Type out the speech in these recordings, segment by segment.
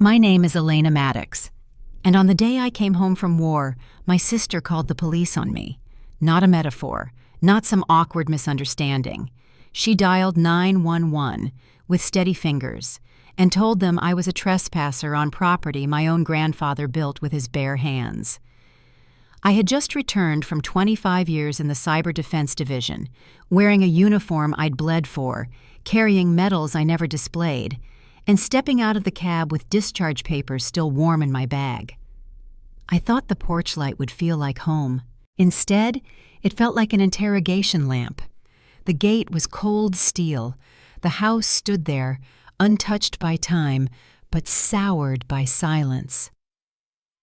My name is Elena Maddox, and on the day I came home from war, my sister called the police on me. Not a metaphor, not some awkward misunderstanding. She dialed 911 with steady fingers and told them I was a trespasser on property my own grandfather built with his bare hands. I had just returned from 25 years in the Cyber Defense Division, wearing a uniform I'd bled for, carrying medals I never displayed, and stepping out of the cab with discharge papers still warm in my bag. I thought the porch light would feel like home. Instead, it felt like an interrogation lamp. The gate was cold steel. The house stood there, untouched by time, but soured by silence.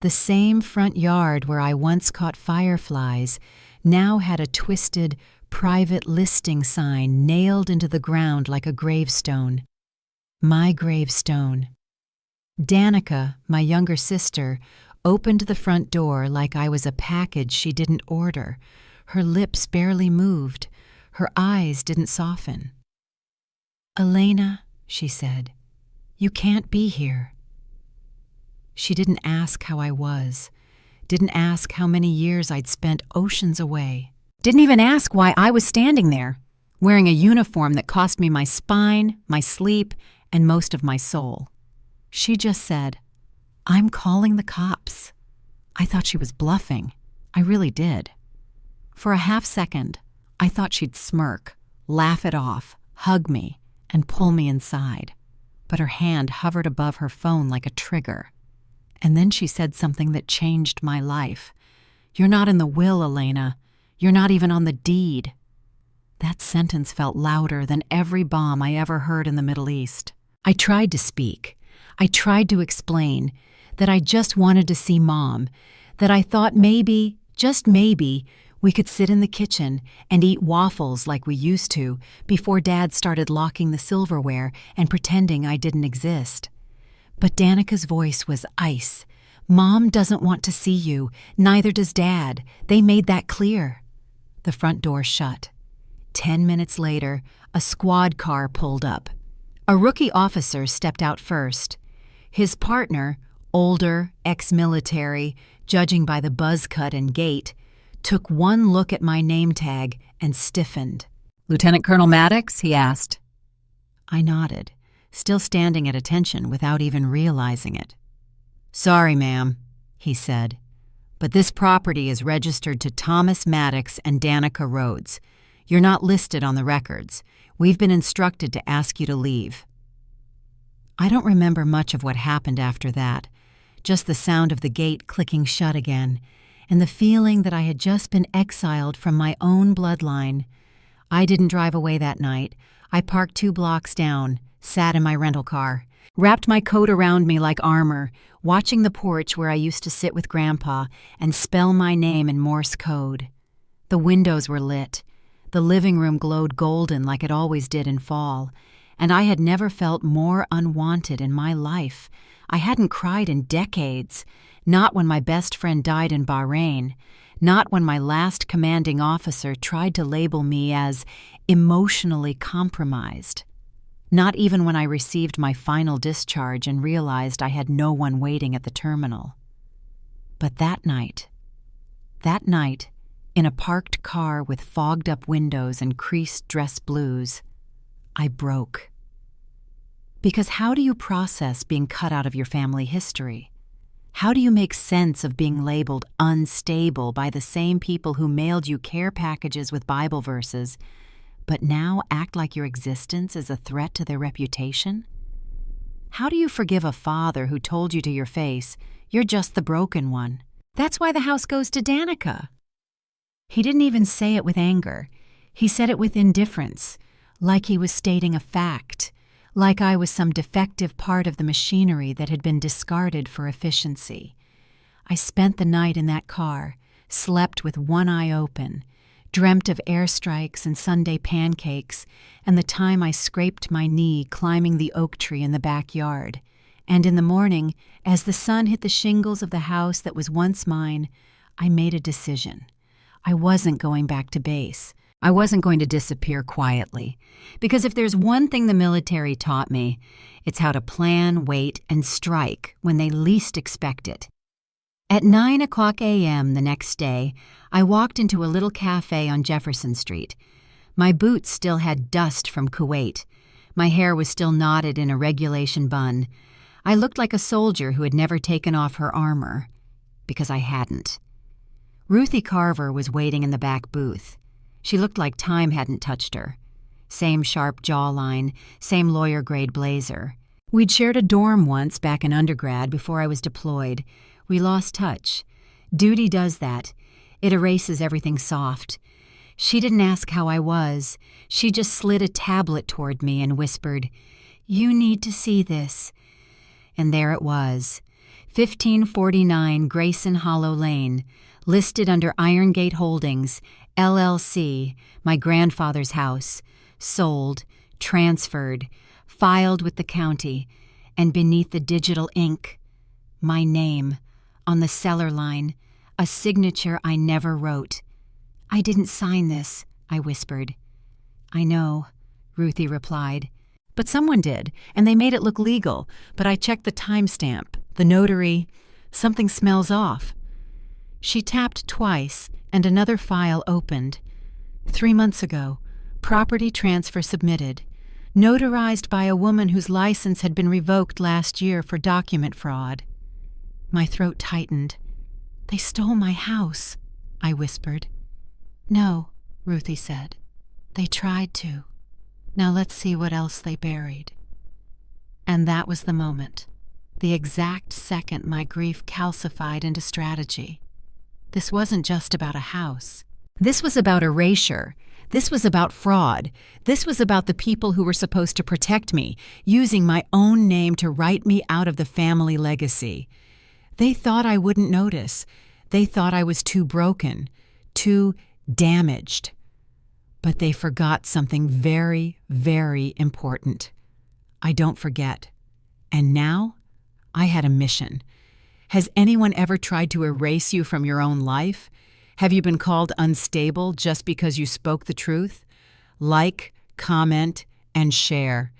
The same front yard where I once caught fireflies now had a twisted, private listing sign nailed into the ground like a gravestone. My gravestone. Danica, my younger sister, opened the front door like I was a package she didn't order. Her lips barely moved. Her eyes didn't soften. "Elena," she said, "you can't be here." She didn't ask how I was, didn't ask how many years I'd spent oceans away, didn't even ask why I was standing there, wearing a uniform that cost me my spine, my sleep, and most of my soul. She just said, "I'm calling the cops." I thought she was bluffing. I really did. For a half second, I thought she'd smirk, laugh it off, hug me, and pull me inside. But her hand hovered above her phone like a trigger. And then she said something that changed my life. "You're not in the will, Elena. You're not even on the deed." That sentence felt louder than every bomb I ever heard in the Middle East. I tried to speak. I tried to explain that I just wanted to see Mom, that I thought maybe, just maybe, we could sit in the kitchen and eat waffles like we used to before Dad started locking the silverware and pretending I didn't exist. But Danica's voice was ice. "Mom doesn't want to see you. Neither does Dad. They made that clear." The front door shut. 10 minutes later, a squad car pulled up. A rookie officer stepped out first. His partner, older, ex-military, judging by the buzz cut and gait, took one look at my name tag and stiffened. "Lieutenant Colonel Maddox?" he asked. I nodded, still standing at attention without even realizing it. "Sorry, ma'am," he said, "but this property is registered to Thomas Maddox and Danica Rhodes. You're not listed on the records. We've been instructed to ask you to leave." I don't remember much of what happened after that, just the sound of the gate clicking shut again, and the feeling that I had just been exiled from my own bloodline. I didn't drive away that night. I parked 2 blocks down, sat in my rental car, wrapped my coat around me like armor, watching the porch where I used to sit with Grandpa and spell my name in Morse code. The windows were lit. The living room glowed golden like it always did in fall, and I had never felt more unwanted in my life. I hadn't cried in decades, not when my best friend died in Bahrain, not when my last commanding officer tried to label me as emotionally compromised, not even when I received my final discharge and realized I had no one waiting at the terminal. But that night, in a parked car with fogged-up windows and creased dress blues, I broke. Because how do you process being cut out of your family history? How do you make sense of being labeled unstable by the same people who mailed you care packages with Bible verses, but now act like your existence is a threat to their reputation? How do you forgive a father who told you to your face, "You're just the broken one"? That's why the house goes to Danica. He didn't even say it with anger. He said it with indifference, like he was stating a fact, like I was some defective part of the machinery that had been discarded for efficiency. I spent the night in that car, slept with one eye open, dreamt of airstrikes and Sunday pancakes, and the time I scraped my knee climbing the oak tree in the backyard. And in the morning, as the sun hit the shingles of the house that was once mine, I made a decision. I wasn't going back to base. I wasn't going to disappear quietly, because if there's one thing the military taught me, it's how to plan, wait, and strike when they least expect it. At 9:00 a.m. the next day, I walked into a little cafe on Jefferson Street. My boots still had dust from Kuwait. My hair was still knotted in a regulation bun. I looked like a soldier who had never taken off her armor, because I hadn't. Ruthie Carver was waiting in the back booth. She looked like time hadn't touched her. Same sharp jawline, same lawyer-grade blazer. We'd shared a dorm once back in undergrad before I was deployed. We lost touch. Duty does that. It erases everything soft. She didn't ask how I was. She just slid a tablet toward me and whispered, "You need to see this." And there it was, 1549 Grayson Hollow Lane, listed under Iron Gate Holdings, LLC, my grandfather's house, sold, transferred, filed with the county, and beneath the digital ink, my name, on the seller line, a signature I never wrote. "I didn't sign this," I whispered. "I know," Ruthie replied. "But someone did, and they made it look legal. But I checked the timestamp, the notary. Something smells off." She tapped twice, and another file opened. 3 months ago, property transfer submitted. Notarized by a woman whose license had been revoked last year for document fraud. My throat tightened. "They stole my house," I whispered. "No," Ruthie said. "They tried to. Now let's see what else they buried." And that was the moment, the exact second my grief calcified into strategy. This wasn't just about a house. This was about erasure. This was about fraud. This was about the people who were supposed to protect me, using my own name to write me out of the family legacy. They thought I wouldn't notice. They thought I was too broken, too damaged. But they forgot something very, very important. I don't forget. And now, I had a mission. Has anyone ever tried to erase you from your own life? Have you been called unstable just because you spoke the truth? Like, comment, and share.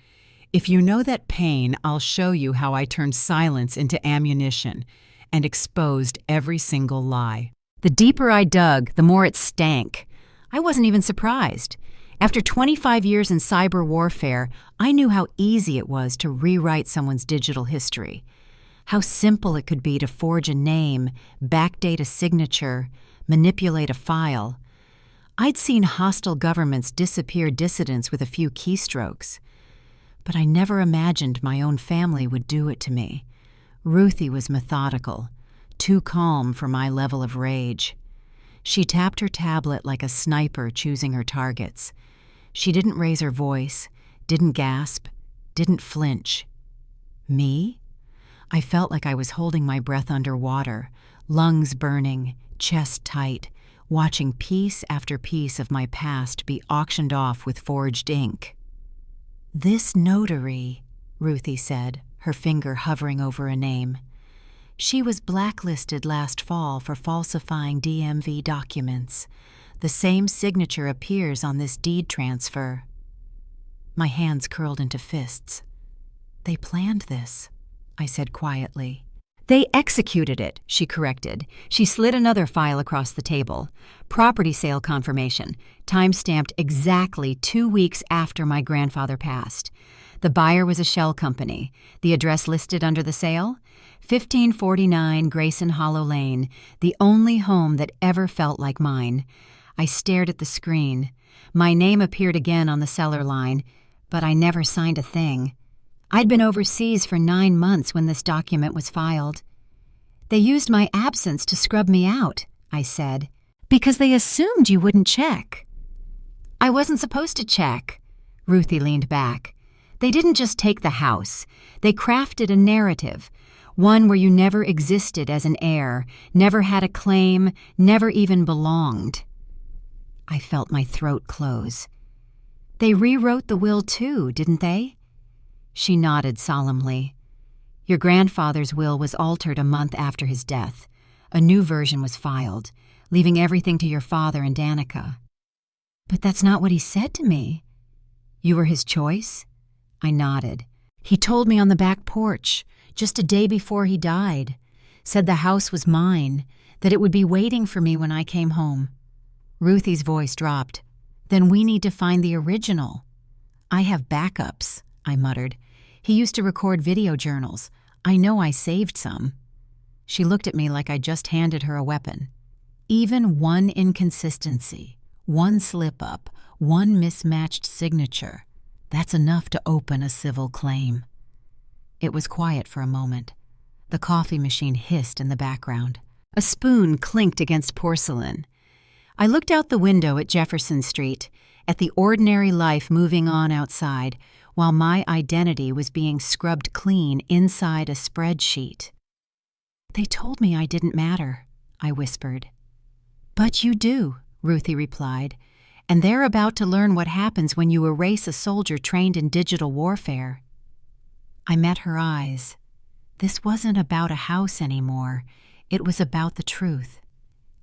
If you know that pain, I'll show you how I turned silence into ammunition and exposed every single lie. The deeper I dug, the more it stank. I wasn't even surprised. After 25 years in cyber warfare, I knew how easy it was to rewrite someone's digital history. How simple it could be to forge a name, backdate a signature, manipulate a file. I'd seen hostile governments disappear dissidents with a few keystrokes. But I never imagined my own family would do it to me. Ruthie was methodical, too calm for my level of rage. She tapped her tablet like a sniper choosing her targets. She didn't raise her voice, didn't gasp, didn't flinch. Me? I felt like I was holding my breath underwater, lungs burning, chest tight, watching piece after piece of my past be auctioned off with forged ink. "This notary," Ruthie said, her finger hovering over a name. "She was blacklisted last fall for falsifying DMV documents. The same signature appears on this deed transfer." My hands curled into fists. "They planned this," I said quietly. "They executed it," she corrected. She slid another file across the table. Property sale confirmation, time-stamped exactly 2 weeks after my grandfather passed. The buyer was a shell company. The address listed under the sale? 1549 Grayson Hollow Lane, the only home that ever felt like mine. I stared at the screen. My name appeared again on the seller line, but I never signed a thing. I'd been overseas for 9 months when this document was filed. "They used my absence to scrub me out," I said, "because they assumed you wouldn't check." "I wasn't supposed to check." Ruthie leaned back. "They didn't just take the house. They crafted a narrative, one where you never existed as an heir, never had a claim, never even belonged." I felt my throat close. "They rewrote the will too, didn't they?" She nodded solemnly. "Your grandfather's will was altered a month after his death. A new version was filed, leaving everything to your father and Danica." But that's not what he said to me. You were his choice? I nodded. He told me on the back porch, just a day before he died. Said the house was mine, that it would be waiting for me when I came home. Ruthie's voice dropped. Then we need to find the original. I have backups, I muttered. He used to record video journals. I know I saved some. She looked at me like I just handed her a weapon. Even one inconsistency, one slip-up, one mismatched signature, that's enough to open a civil claim. It was quiet for a moment. The coffee machine hissed in the background. A spoon clinked against porcelain. I looked out the window at Jefferson Street, at the ordinary life moving on outside, while my identity was being scrubbed clean inside a spreadsheet. They told me I didn't matter, I whispered. But you do, Ruthie replied, and they're about to learn what happens when you erase a soldier trained in digital warfare. I met her eyes. This wasn't about a house anymore. It was about the truth.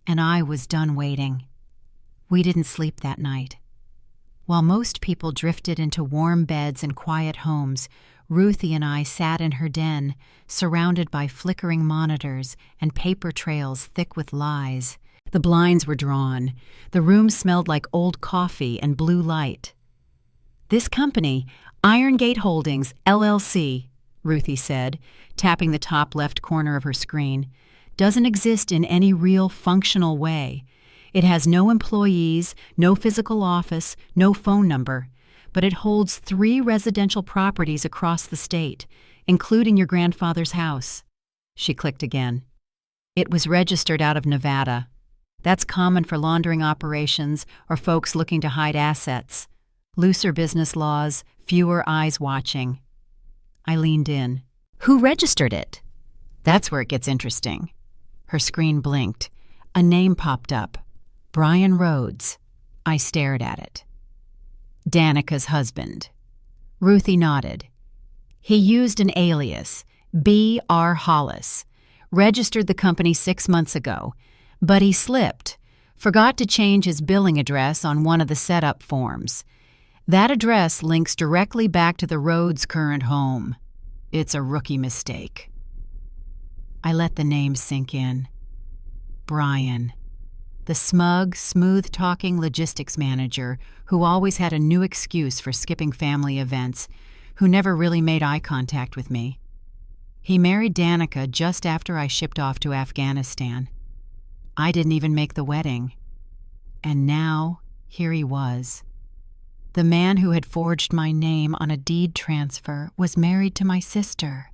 And I was done waiting. We didn't sleep that night. While most people drifted into warm beds and quiet homes, Ruthie and I sat in her den, surrounded by flickering monitors and paper trails thick with lies. The blinds were drawn. The room smelled like old coffee and blue light. This company, Iron Gate Holdings, LLC, Ruthie said, tapping the top left corner of her screen, doesn't exist in any real functional way. It has no employees, no physical office, no phone number, but it holds 3 residential properties across the state, including your grandfather's house. She clicked again. It was registered out of Nevada. That's common for laundering operations or folks looking to hide assets. Looser business laws, fewer eyes watching. I leaned in. Who registered it? That's where it gets interesting. Her screen blinked. A name popped up. Brian Rhodes. I stared at it. Danica's husband. Ruthie nodded. He used an alias, B.R. Hollis, registered the company 6 months ago, but he slipped, forgot to change his billing address on one of the setup forms. That address links directly back to the Rhodes' current home. It's a rookie mistake. I let the name sink in. Brian. The smug, smooth-talking logistics manager who always had a new excuse for skipping family events, who never really made eye contact with me. He married Danica just after I shipped off to Afghanistan. I didn't even make the wedding. And now, here he was. The man who had forged my name on a deed transfer was married to my sister.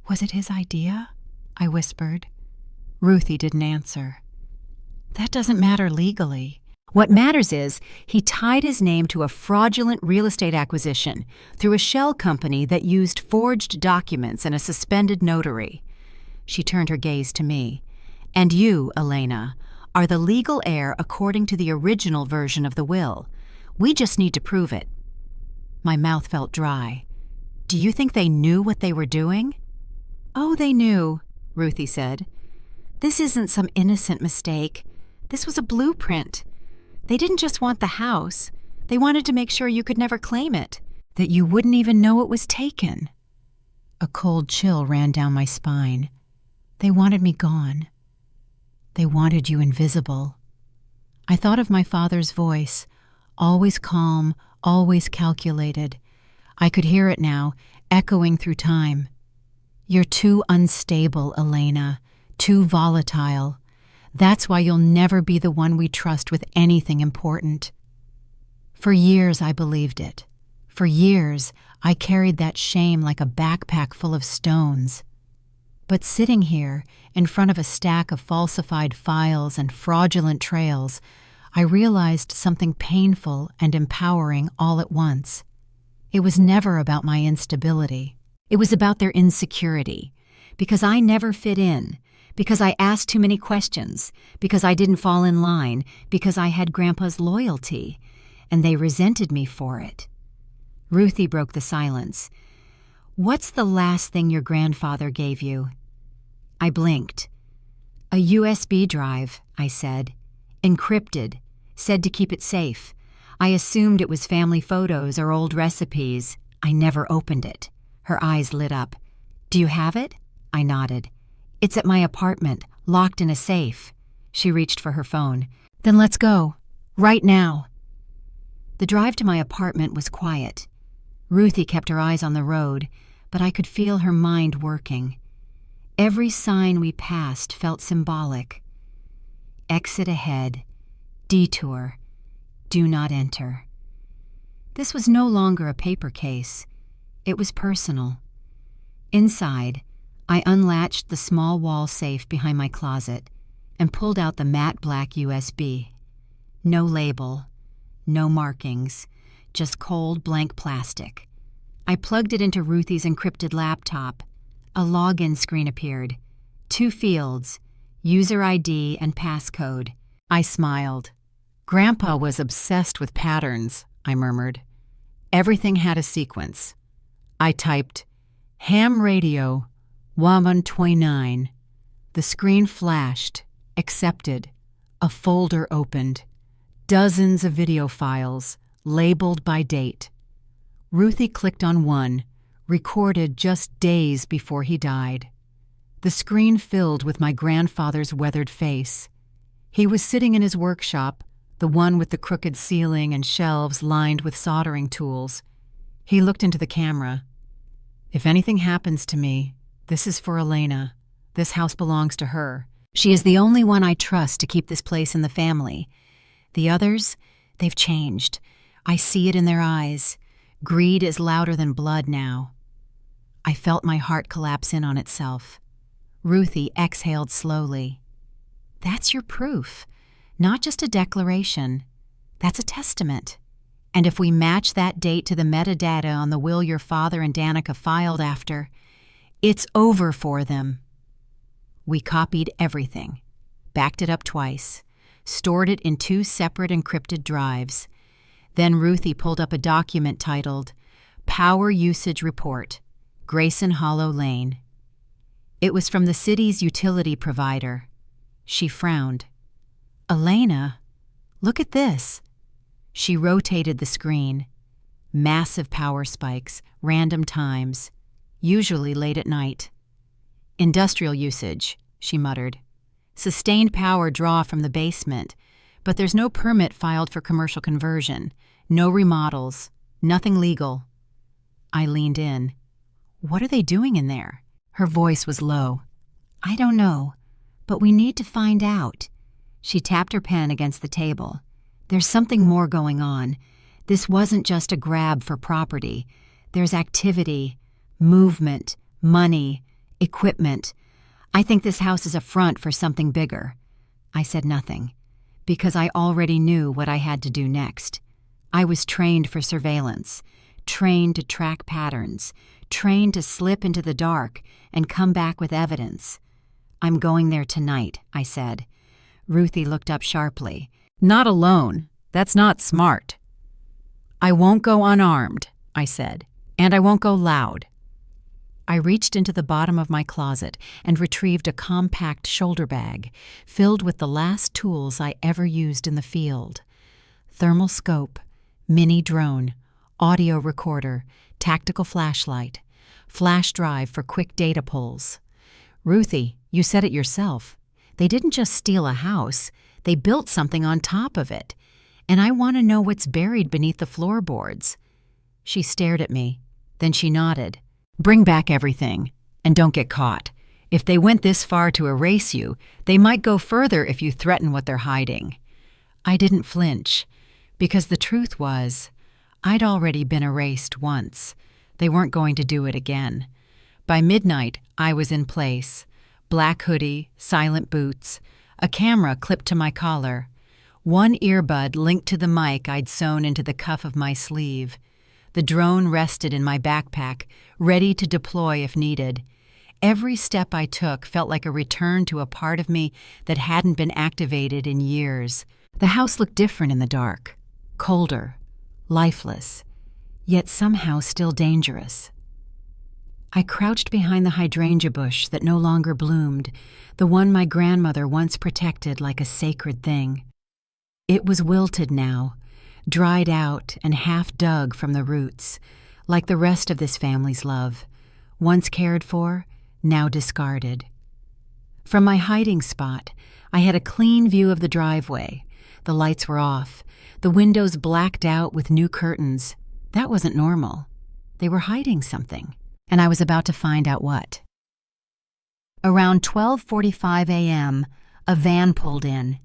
Was it his idea? I whispered. Ruthie didn't answer. That doesn't matter legally. What matters is he tied his name to a fraudulent real estate acquisition through a shell company that used forged documents and a suspended notary. She turned her gaze to me. And you, Elena, are the legal heir according to the original version of the will. We just need to prove it. My mouth felt dry. Do you think they knew what they were doing? Oh, they knew, Ruthie said. This isn't some innocent mistake. This was a blueprint. They didn't just want the house. They wanted to make sure you could never claim it, that you wouldn't even know it was taken. A cold chill ran down my spine. They wanted me gone. They wanted you invisible. I thought of my father's voice, always calm, always calculated. I could hear it now, echoing through time. You're too unstable, Elena, too volatile. That's why you'll never be the one we trust with anything important. For years I believed it. For years I carried that shame like a backpack full of stones. But sitting here, in front of a stack of falsified files and fraudulent trails, I realized something painful and empowering all at once. It was never about my instability. It was about their insecurity. Because I never fit in. Because I asked too many questions. Because I didn't fall in line. Because I had Grandpa's loyalty. And they resented me for it. Ruthie broke the silence. What's the last thing your grandfather gave you? I blinked. A USB drive, I said. Encrypted. Said to keep it safe. I assumed it was family photos or old recipes. I never opened it. Her eyes lit up. Do you have it? I nodded. It's at my apartment, locked in a safe. She reached for her phone. Then let's go. Right now. The drive to my apartment was quiet. Ruthie kept her eyes on the road, but I could feel her mind working. Every sign we passed felt symbolic. Exit ahead. Detour. Do not enter. This was no longer a paper case. It was personal. Inside, I unlatched the small wall safe behind my closet and pulled out the matte black USB. No label, no markings, just cold blank plastic. I plugged it into Ruthie's encrypted laptop. A login screen appeared. 2 fields, user ID and passcode. I smiled. Grandpa was obsessed with patterns, I murmured. Everything had a sequence. I typed, ham radio, 129. The screen flashed, accepted. A folder opened. Dozens of video files, labeled by date. Ruthie clicked on one, recorded just days before he died. The screen filled with my grandfather's weathered face. He was sitting in his workshop, the one with the crooked ceiling and shelves lined with soldering tools. He looked into the camera. If anything happens to me, this is for Elena. This house belongs to her. She is the only one I trust to keep this place in the family. The others, they've changed. I see it in their eyes. Greed is louder than blood now. I felt my heart collapse in on itself. Ruthie exhaled slowly. That's your proof. Not just a declaration. That's a testament. And if we match that date to the metadata on the will your father and Danica filed after, it's over for them. We copied everything, backed it up twice, stored it in 2 separate encrypted drives. Then Ruthie pulled up a document titled Power Usage Report, Grayson Hollow Lane. It was from the city's utility provider. She frowned. Elena, look at this. She rotated the screen. Massive power spikes, random times, usually late at night. Industrial usage, she muttered. Sustained power draw from the basement, but there's no permit filed for commercial conversion, no remodels, nothing legal. I leaned in. What are they doing in there? Her voice was low. I don't know, but we need to find out. She tapped her pen against the table. There's something more going on. This wasn't just a grab for property. There's activity, movement, money, equipment. I think this house is a front for something bigger. I said nothing, because I already knew what I had to do next. I was trained for surveillance, trained to track patterns, trained to slip into the dark and come back with evidence. I'm going there tonight, I said. Ruthie looked up sharply. Not alone. That's not smart. I won't go unarmed, I said, and I won't go loud. I reached into the bottom of my closet and retrieved a compact shoulder bag filled with the last tools I ever used in the field. Thermal scope, mini drone, audio recorder, tactical flashlight, flash drive for quick data pulls. Ruthie, you said it yourself. They didn't just steal a house, they built something on top of it. And I want to know what's buried beneath the floorboards. She stared at me, then she nodded. Bring back everything, and don't get caught. If they went this far to erase you, they might go further if you threaten what they're hiding. I didn't flinch, because the truth was, I'd already been erased once. They weren't going to do it again. By midnight, I was in place. Black hoodie, silent boots, a camera clipped to my collar, one earbud linked to the mic I'd sewn into the cuff of my sleeve. The drone rested in my backpack, ready to deploy if needed. Every step I took felt like a return to a part of me that hadn't been activated in years. The house looked different in the dark, colder, lifeless, yet somehow still dangerous. I crouched behind the hydrangea bush that no longer bloomed, the one my grandmother once protected like a sacred thing. It was wilted now, dried out and half dug from the roots, like the rest of this family's love, once cared for, now discarded. From my hiding spot, I had a clean view of the driveway. The lights were off, the windows blacked out with new curtains. That wasn't normal. They were hiding something, and I was about to find out what. Around 12:45 a.m., a van pulled in.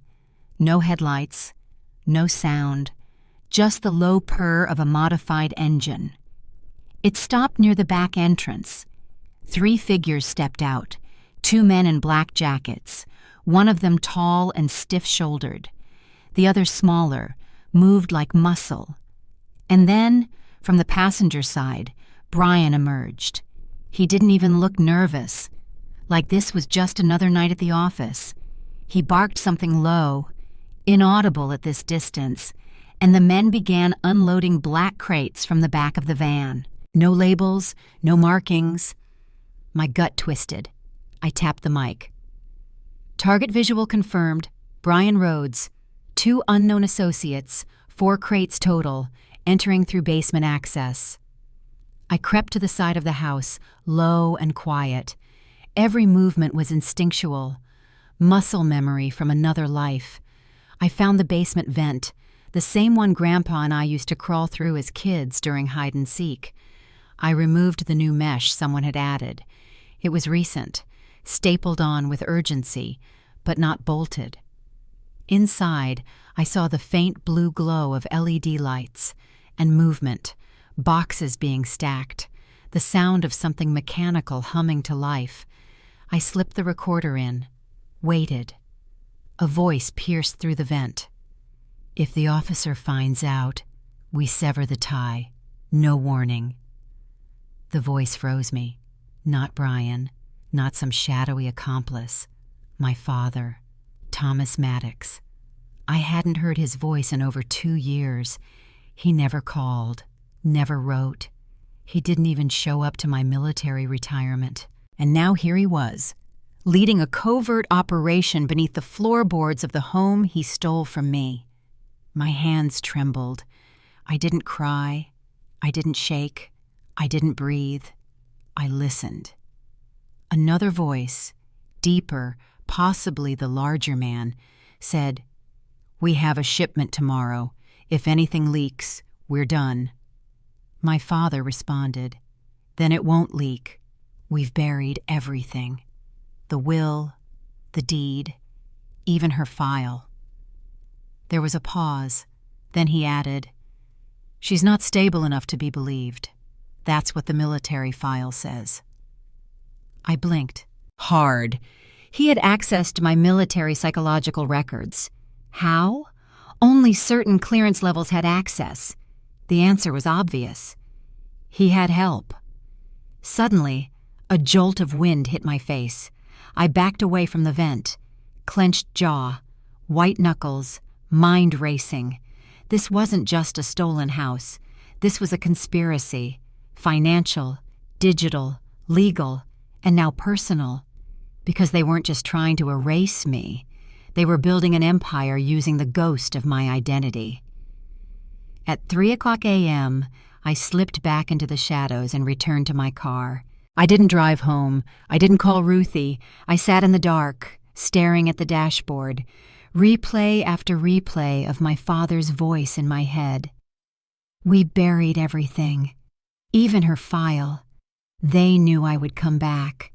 No headlights, no sound, just the low purr of a modified engine. It stopped near the back entrance. 3 figures stepped out, 2 men in black jackets, one of them tall and stiff-shouldered, the other smaller, moved like muscle. And then, from the passenger side, Brian emerged. He didn't even look nervous, like this was just another night at the office. He barked something low, inaudible at this distance, and the men began unloading black crates from the back of the van. No labels, no markings. My gut twisted. I tapped the mic. Target visual confirmed. Brian Rhodes. 2 unknown associates, 4 crates total, entering through basement access. I crept to the side of the house, low and quiet. Every movement was instinctual, muscle memory from another life. I found the basement vent, the same one Grandpa and I used to crawl through as kids during hide and seek. I removed the new mesh someone had added. It was recent, stapled on with urgency, but not bolted. Inside, I saw the faint blue glow of LED lights and movement, boxes being stacked, the sound of something mechanical humming to life. I slipped the recorder in, waited. A voice pierced through the vent. If the officer finds out, we sever the tie. No warning. The voice froze me. Not Brian, not some shadowy accomplice. My father, Thomas Maddox. I hadn't heard his voice in over 2 years. He never called, never wrote. He didn't even show up to my military retirement. And now here he was, leading a covert operation beneath the floorboards of the home he stole from me. My hands trembled. I didn't cry. I didn't shake. I didn't breathe. I listened. Another voice, deeper, possibly the larger man, said, "We have a shipment tomorrow. If anything leaks, we're done." My father responded, "Then it won't leak. We've buried everything. The will, the deed, even her file." There was a pause. Then he added, "She's not stable enough to be believed. That's what the military file says." I blinked. Hard. He had access to my military psychological records. How? Only certain clearance levels had access. The answer was obvious. He had help. Suddenly, a jolt of wind hit my face. I backed away from the vent. Clenched jaw, white knuckles, mind racing. This wasn't just a stolen house. This was a conspiracy. Financial, digital, legal, and now personal. Because they weren't just trying to erase me. They were building an empire using the ghost of my identity. At 3:00 a.m., I slipped back into the shadows and returned to my car. I didn't drive home. I didn't call Ruthie. I sat in the dark, staring at the dashboard, replay after replay of my father's voice in my head. We buried everything, even her file. They knew I would come back.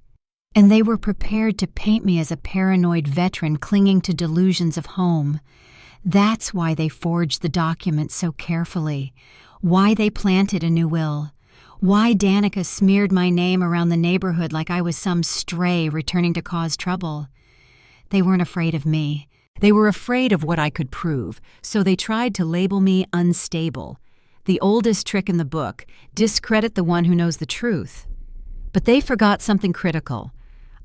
And they were prepared to paint me as a paranoid veteran clinging to delusions of home. That's why they forged the document so carefully, why they planted a new will, why Danica smeared my name around the neighborhood like I was some stray returning to cause trouble. They weren't afraid of me. They were afraid of what I could prove, so they tried to label me unstable. The oldest trick in the book, discredit the one who knows the truth. But they forgot something critical.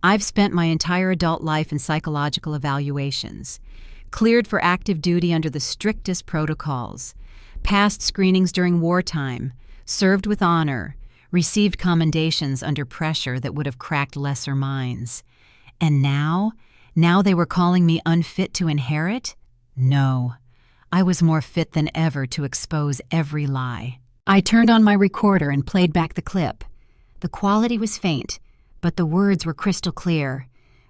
I've spent my entire adult life in psychological evaluations, cleared for active duty under the strictest protocols, passed screenings during wartime, served with honor, received commendations under pressure that would have cracked lesser minds. And now they were calling me unfit to inherit? No. I was more fit than ever to expose every lie. I turned on my recorder and played back the clip. The quality was faint, but the words were crystal clear.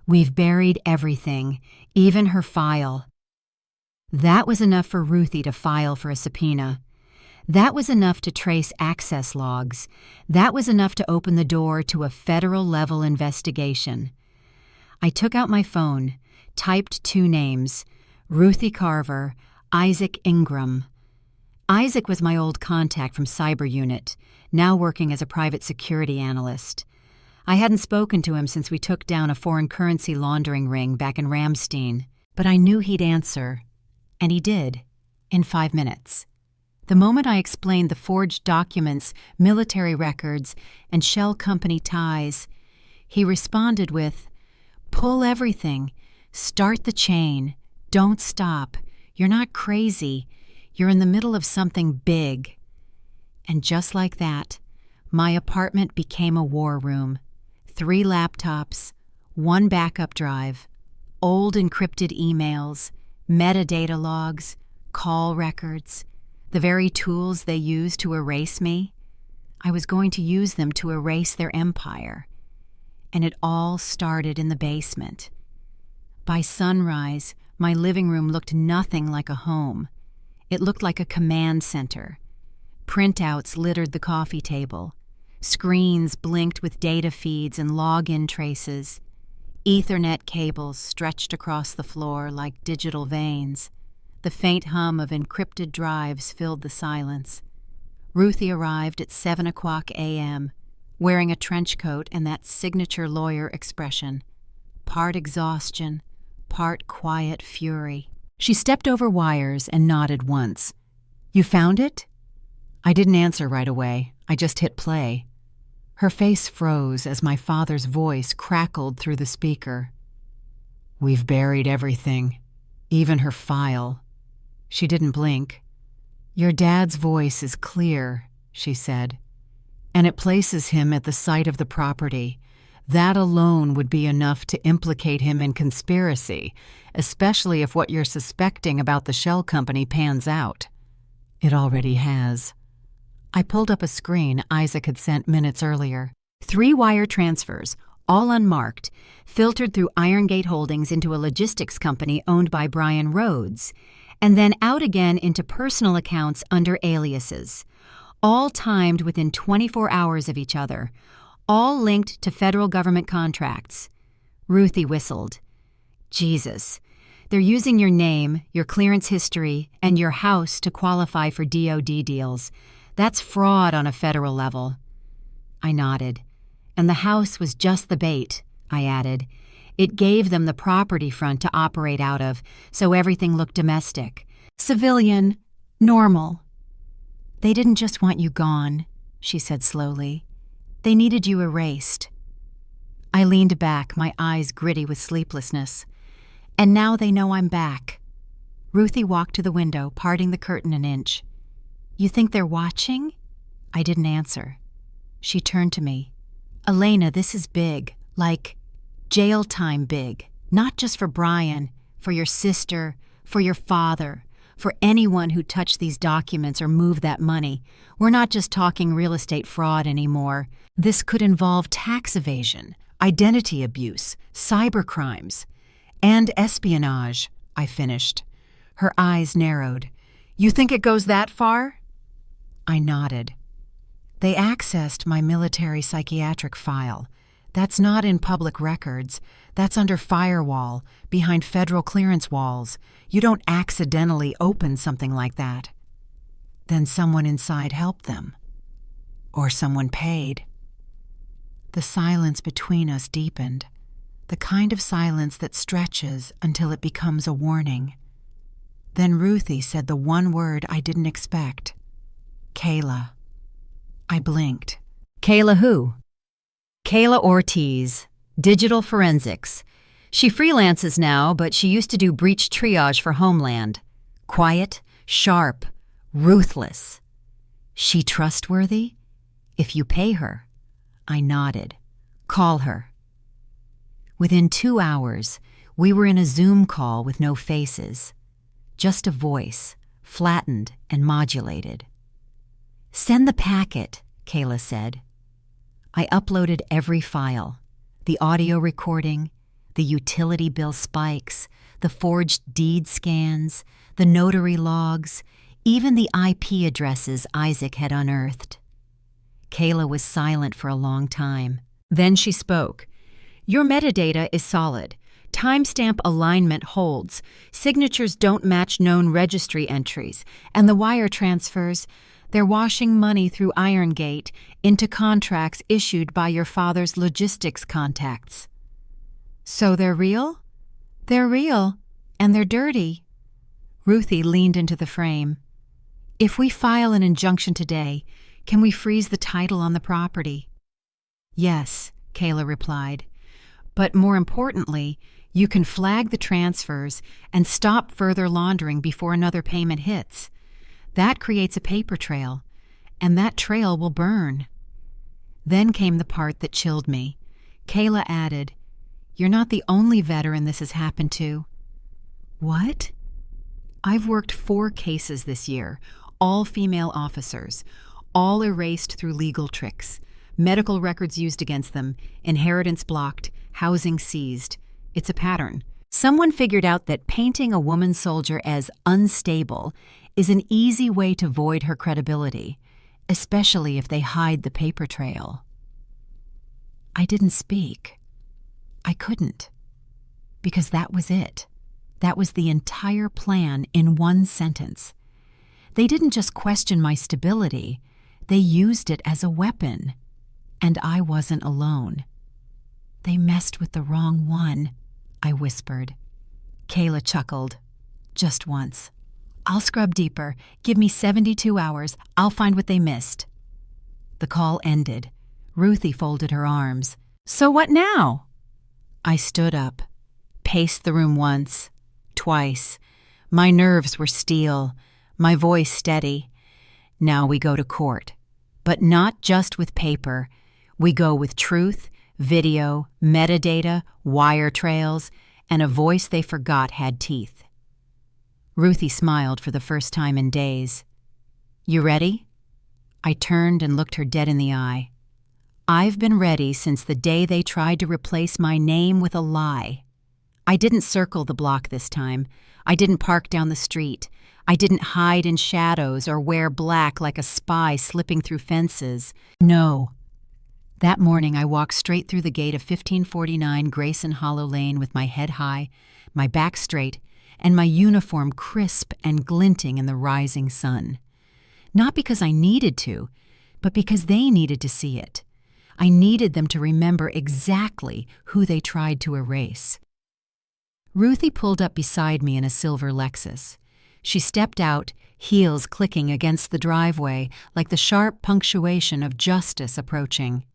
We've buried everything, even her file. That was enough for Ruthie to file for a subpoena. That was enough to trace access logs. That was enough to open the door to a federal-level investigation. I took out my phone, typed 2 names, Ruthie Carver, Isaac Ingram. Isaac was my old contact from Cyber Unit, now working as a private security analyst. I hadn't spoken to him since we took down a foreign currency laundering ring back in Ramstein, but I knew he'd answer, and he did, in 5 minutes. The moment I explained the forged documents, military records, and shell company ties, he responded with, "Pull everything. Start the chain. Don't stop. You're not crazy. You're in the middle of something big." And just like that, my apartment became a war room. 3 laptops, 1 backup drive, old encrypted emails, metadata logs, call records, the very tools they used to erase me. I was going to use them to erase their empire. And it all started in the basement. By sunrise, my living room looked nothing like a home. It looked like a command center. Printouts littered the coffee table. Screens blinked with data feeds and login traces. Ethernet cables stretched across the floor like digital veins. The faint hum of encrypted drives filled the silence. Ruthie arrived at 7:00 a.m., wearing a trench coat and that signature lawyer expression, part exhaustion, part quiet fury. She stepped over wires and nodded once. "You found it?" I didn't answer right away. I just hit play. Her face froze as my father's voice crackled through the speaker. "We've buried everything, even her file." She didn't blink. "Your dad's voice is clear," she said, "and it places him at the site of the property. That alone would be enough to implicate him in conspiracy, especially if what you're suspecting about the shell company pans out. It already has." I pulled up a screen Isaac had sent minutes earlier. 3 wire transfers, all unmarked, filtered through Irongate Holdings into a logistics company owned by Brian Rhodes, and then out again into personal accounts under aliases, all timed within 24 hours of each other, all linked to federal government contracts. Ruthie whistled. "Jesus, they're using your name, your clearance history, and your house to qualify for DoD deals. That's fraud on a federal level." I nodded. "And the house was just the bait," I added. "It gave them the property front to operate out of, so everything looked domestic. Civilian, normal." "They didn't just want you gone," she said slowly. "They needed you erased." I leaned back, my eyes gritty with sleeplessness. "And now they know I'm back." Ruthie walked to the window, parting the curtain an inch. "You think they're watching?" I didn't answer. She turned to me. "Elena, this is big, like jail time big. Not just for Brian, for your sister, for your father, for anyone who touched these documents or moved that money. We're not just talking real estate fraud anymore. This could involve tax evasion, identity abuse, cyber crimes, and espionage," I finished. Her eyes narrowed. "You think it goes that far?" I nodded. "They accessed my military psychiatric file. That's not in public records. That's under firewall, behind federal clearance walls. You don't accidentally open something like that." "Then someone inside helped them. Or someone paid." The silence between us deepened, the kind of silence that stretches until it becomes a warning. Then Ruthie said the one word I didn't expect. "Kayla." I blinked. "Kayla who?" "Kayla Ortiz, digital forensics. She freelances now, but she used to do breach triage for Homeland. Quiet, sharp, ruthless." "She trustworthy?" "If you pay her." I nodded. "Call her." Within 2 hours, we were in a Zoom call with no faces. Just a voice, flattened and modulated. "Send the packet," Kayla said. I uploaded every file: the audio recording, the utility bill spikes, the forged deed scans, the notary logs, even the IP addresses Isaac had unearthed. Kayla was silent for a long time. Then she spoke. "Your metadata is solid. Timestamp alignment holds. Signatures don't match known registry entries. And the wire transfers, they're washing money through Irongate into contracts issued by your father's logistics contacts." "So they're real?" "They're real, and they're dirty." Ruthie leaned into the frame. "If we file an injunction today, can we freeze the title on the property?" "Yes," Kayla replied. "But more importantly, you can flag the transfers and stop further laundering before another payment hits. That creates a paper trail, and that trail will burn." Then came the part that chilled me. Kayla added, "You're not the only veteran this has happened to." "What?" "I've worked 4 cases this year, all female officers, all erased through legal tricks, medical records used against them, inheritance blocked, housing seized. It's a pattern. Someone figured out that painting a woman soldier as unstable is an easy way to void her credibility, especially if they hide the paper trail." I didn't speak. I couldn't. Because that was it. That was the entire plan in one sentence. They didn't just question my stability, they used it as a weapon. And I wasn't alone. "They messed with the wrong one," I whispered. Kayla chuckled. "Just once. I'll scrub deeper. Give me 72 hours. I'll find what they missed." The call ended. Ruthie folded her arms. "So what now?" I stood up, paced the room once, twice. My nerves were steel, my voice steady. "Now we go to court. But not just with paper. We go with truth, video, metadata, wire trails, and a voice they forgot had teeth." Ruthie smiled for the first time in days. "You ready?" I turned and looked her dead in the eye. "I've been ready since the day they tried to replace my name with a lie. I didn't circle the block this time. I didn't park down the street. I didn't hide in shadows or wear black like a spy slipping through fences. No. That morning I walked straight through the gate of 1549 Grayson Hollow Lane with my head high, my back straight, and my uniform crisp and glinting in the rising sun. Not because I needed to, but because they needed to see it. I needed them to remember exactly who they tried to erase. Ruthie pulled up beside me in a silver Lexus. She stepped out, heels clicking against the driveway like the sharp punctuation of justice approaching.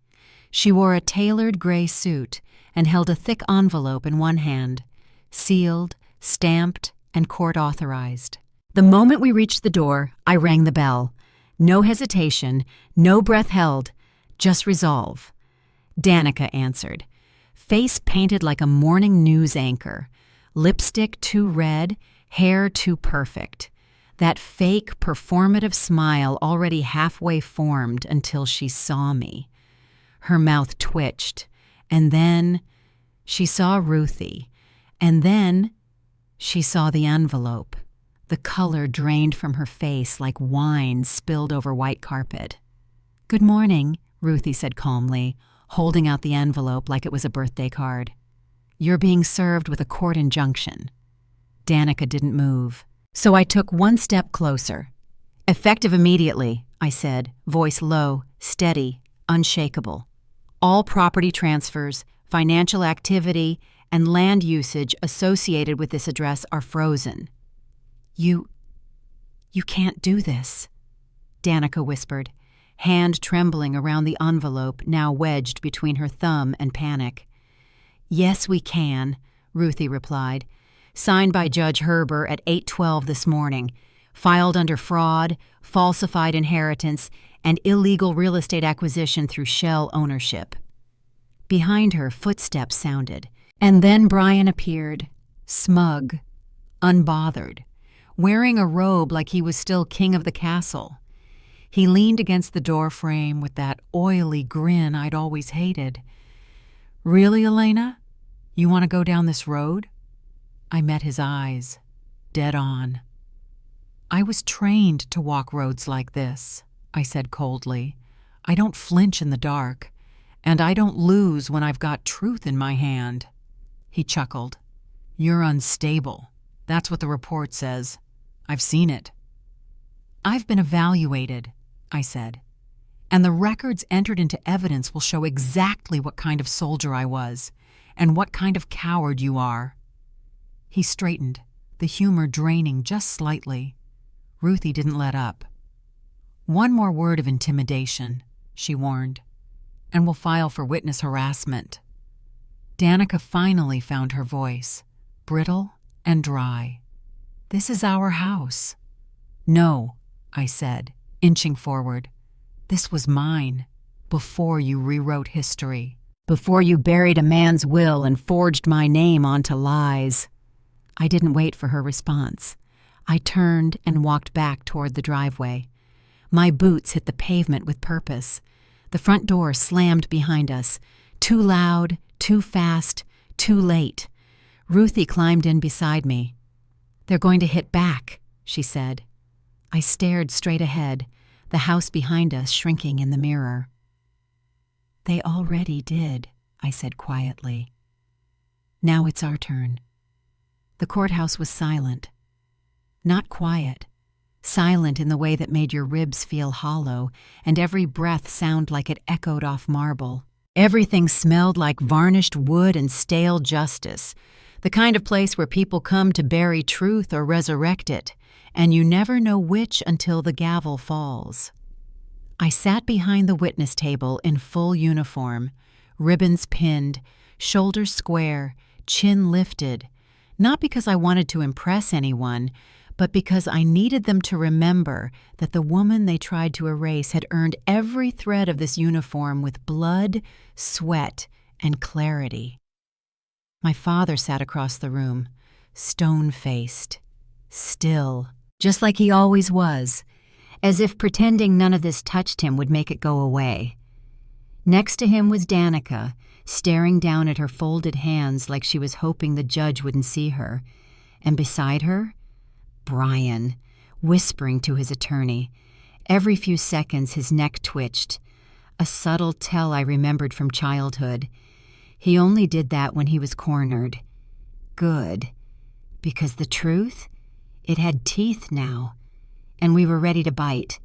She wore a tailored gray suit and held a thick envelope in one hand, sealed, stamped, and court-authorized. The moment we reached the door, I rang the bell. No hesitation, no breath held, just resolve. Danica answered, face painted like a morning news anchor, lipstick too red, hair too perfect. That fake, performative smile already halfway formed until she saw me. Her mouth twitched, and then she saw Ruthie, and then she saw the envelope. The color drained from her face like wine spilled over white carpet. "Good morning," Ruthie said calmly, holding out the envelope like it was a birthday card. "You're being served with a court injunction." Danica didn't move, so I took one step closer. "Effective immediately," I said, voice low, steady, unshakable. "All property transfers, financial activity, and land usage associated with this address are frozen." You can't do this," Danica whispered, hand trembling around the envelope now wedged between her thumb and panic. "Yes, we can," Ruthie replied. "Signed by Judge Herber at 8:12 this morning. Filed under fraud, falsified inheritance, and illegal real estate acquisition through shell ownership." Behind her, footsteps sounded, and then Brian appeared, smug, unbothered, wearing a robe like he was still king of the castle. He leaned against the doorframe with that oily grin I'd always hated. "Really, Elena? You want to go down this road?" I met his eyes, dead on. "I was trained to walk roads like this," I said coldly. "I don't flinch in the dark, and I don't lose when I've got truth in my hand." He chuckled. "You're unstable. That's what the report says. I've seen it." "I've been evaluated," I said, "and the records entered into evidence will show exactly what kind of soldier I was and what kind of coward you are." He straightened, the humor draining just slightly. Ruthie didn't let up. "One more word of intimidation," she warned, "and we'll file for witness harassment." Danica finally found her voice, brittle and dry. "This is our house." "No," I said, inching forward. "This was mine, before you rewrote history, before you buried a man's will and forged my name onto lies." I didn't wait for her response. I turned and walked back toward the driveway. My boots hit the pavement with purpose. The front door slammed behind us. Too loud, too fast, too late. Ruthie climbed in beside me. "They're going to hit back," she said. I stared straight ahead, the house behind us shrinking in the mirror. "They already did," I said quietly. "Now it's our turn." The courthouse was silent. Not quiet. Silent in the way that made your ribs feel hollow and every breath sound like it echoed off marble. Everything smelled like varnished wood and stale justice, the kind of place where people come to bury truth or resurrect it, and you never know which until the gavel falls. I sat behind the witness table in full uniform, ribbons pinned, shoulders square, chin lifted, not because I wanted to impress anyone, but because I needed them to remember that the woman they tried to erase had earned every thread of this uniform with blood, sweat, and clarity. My father sat across the room, stone-faced, still, just like he always was, as if pretending none of this touched him would make it go away. Next to him was Danica, staring down at her folded hands like she was hoping the judge wouldn't see her, and beside her, Brian, whispering to his attorney. Every few seconds his neck twitched, a subtle tell I remembered from childhood. He only did that when he was cornered. Good, because the truth, it had teeth now, and we were ready to bite.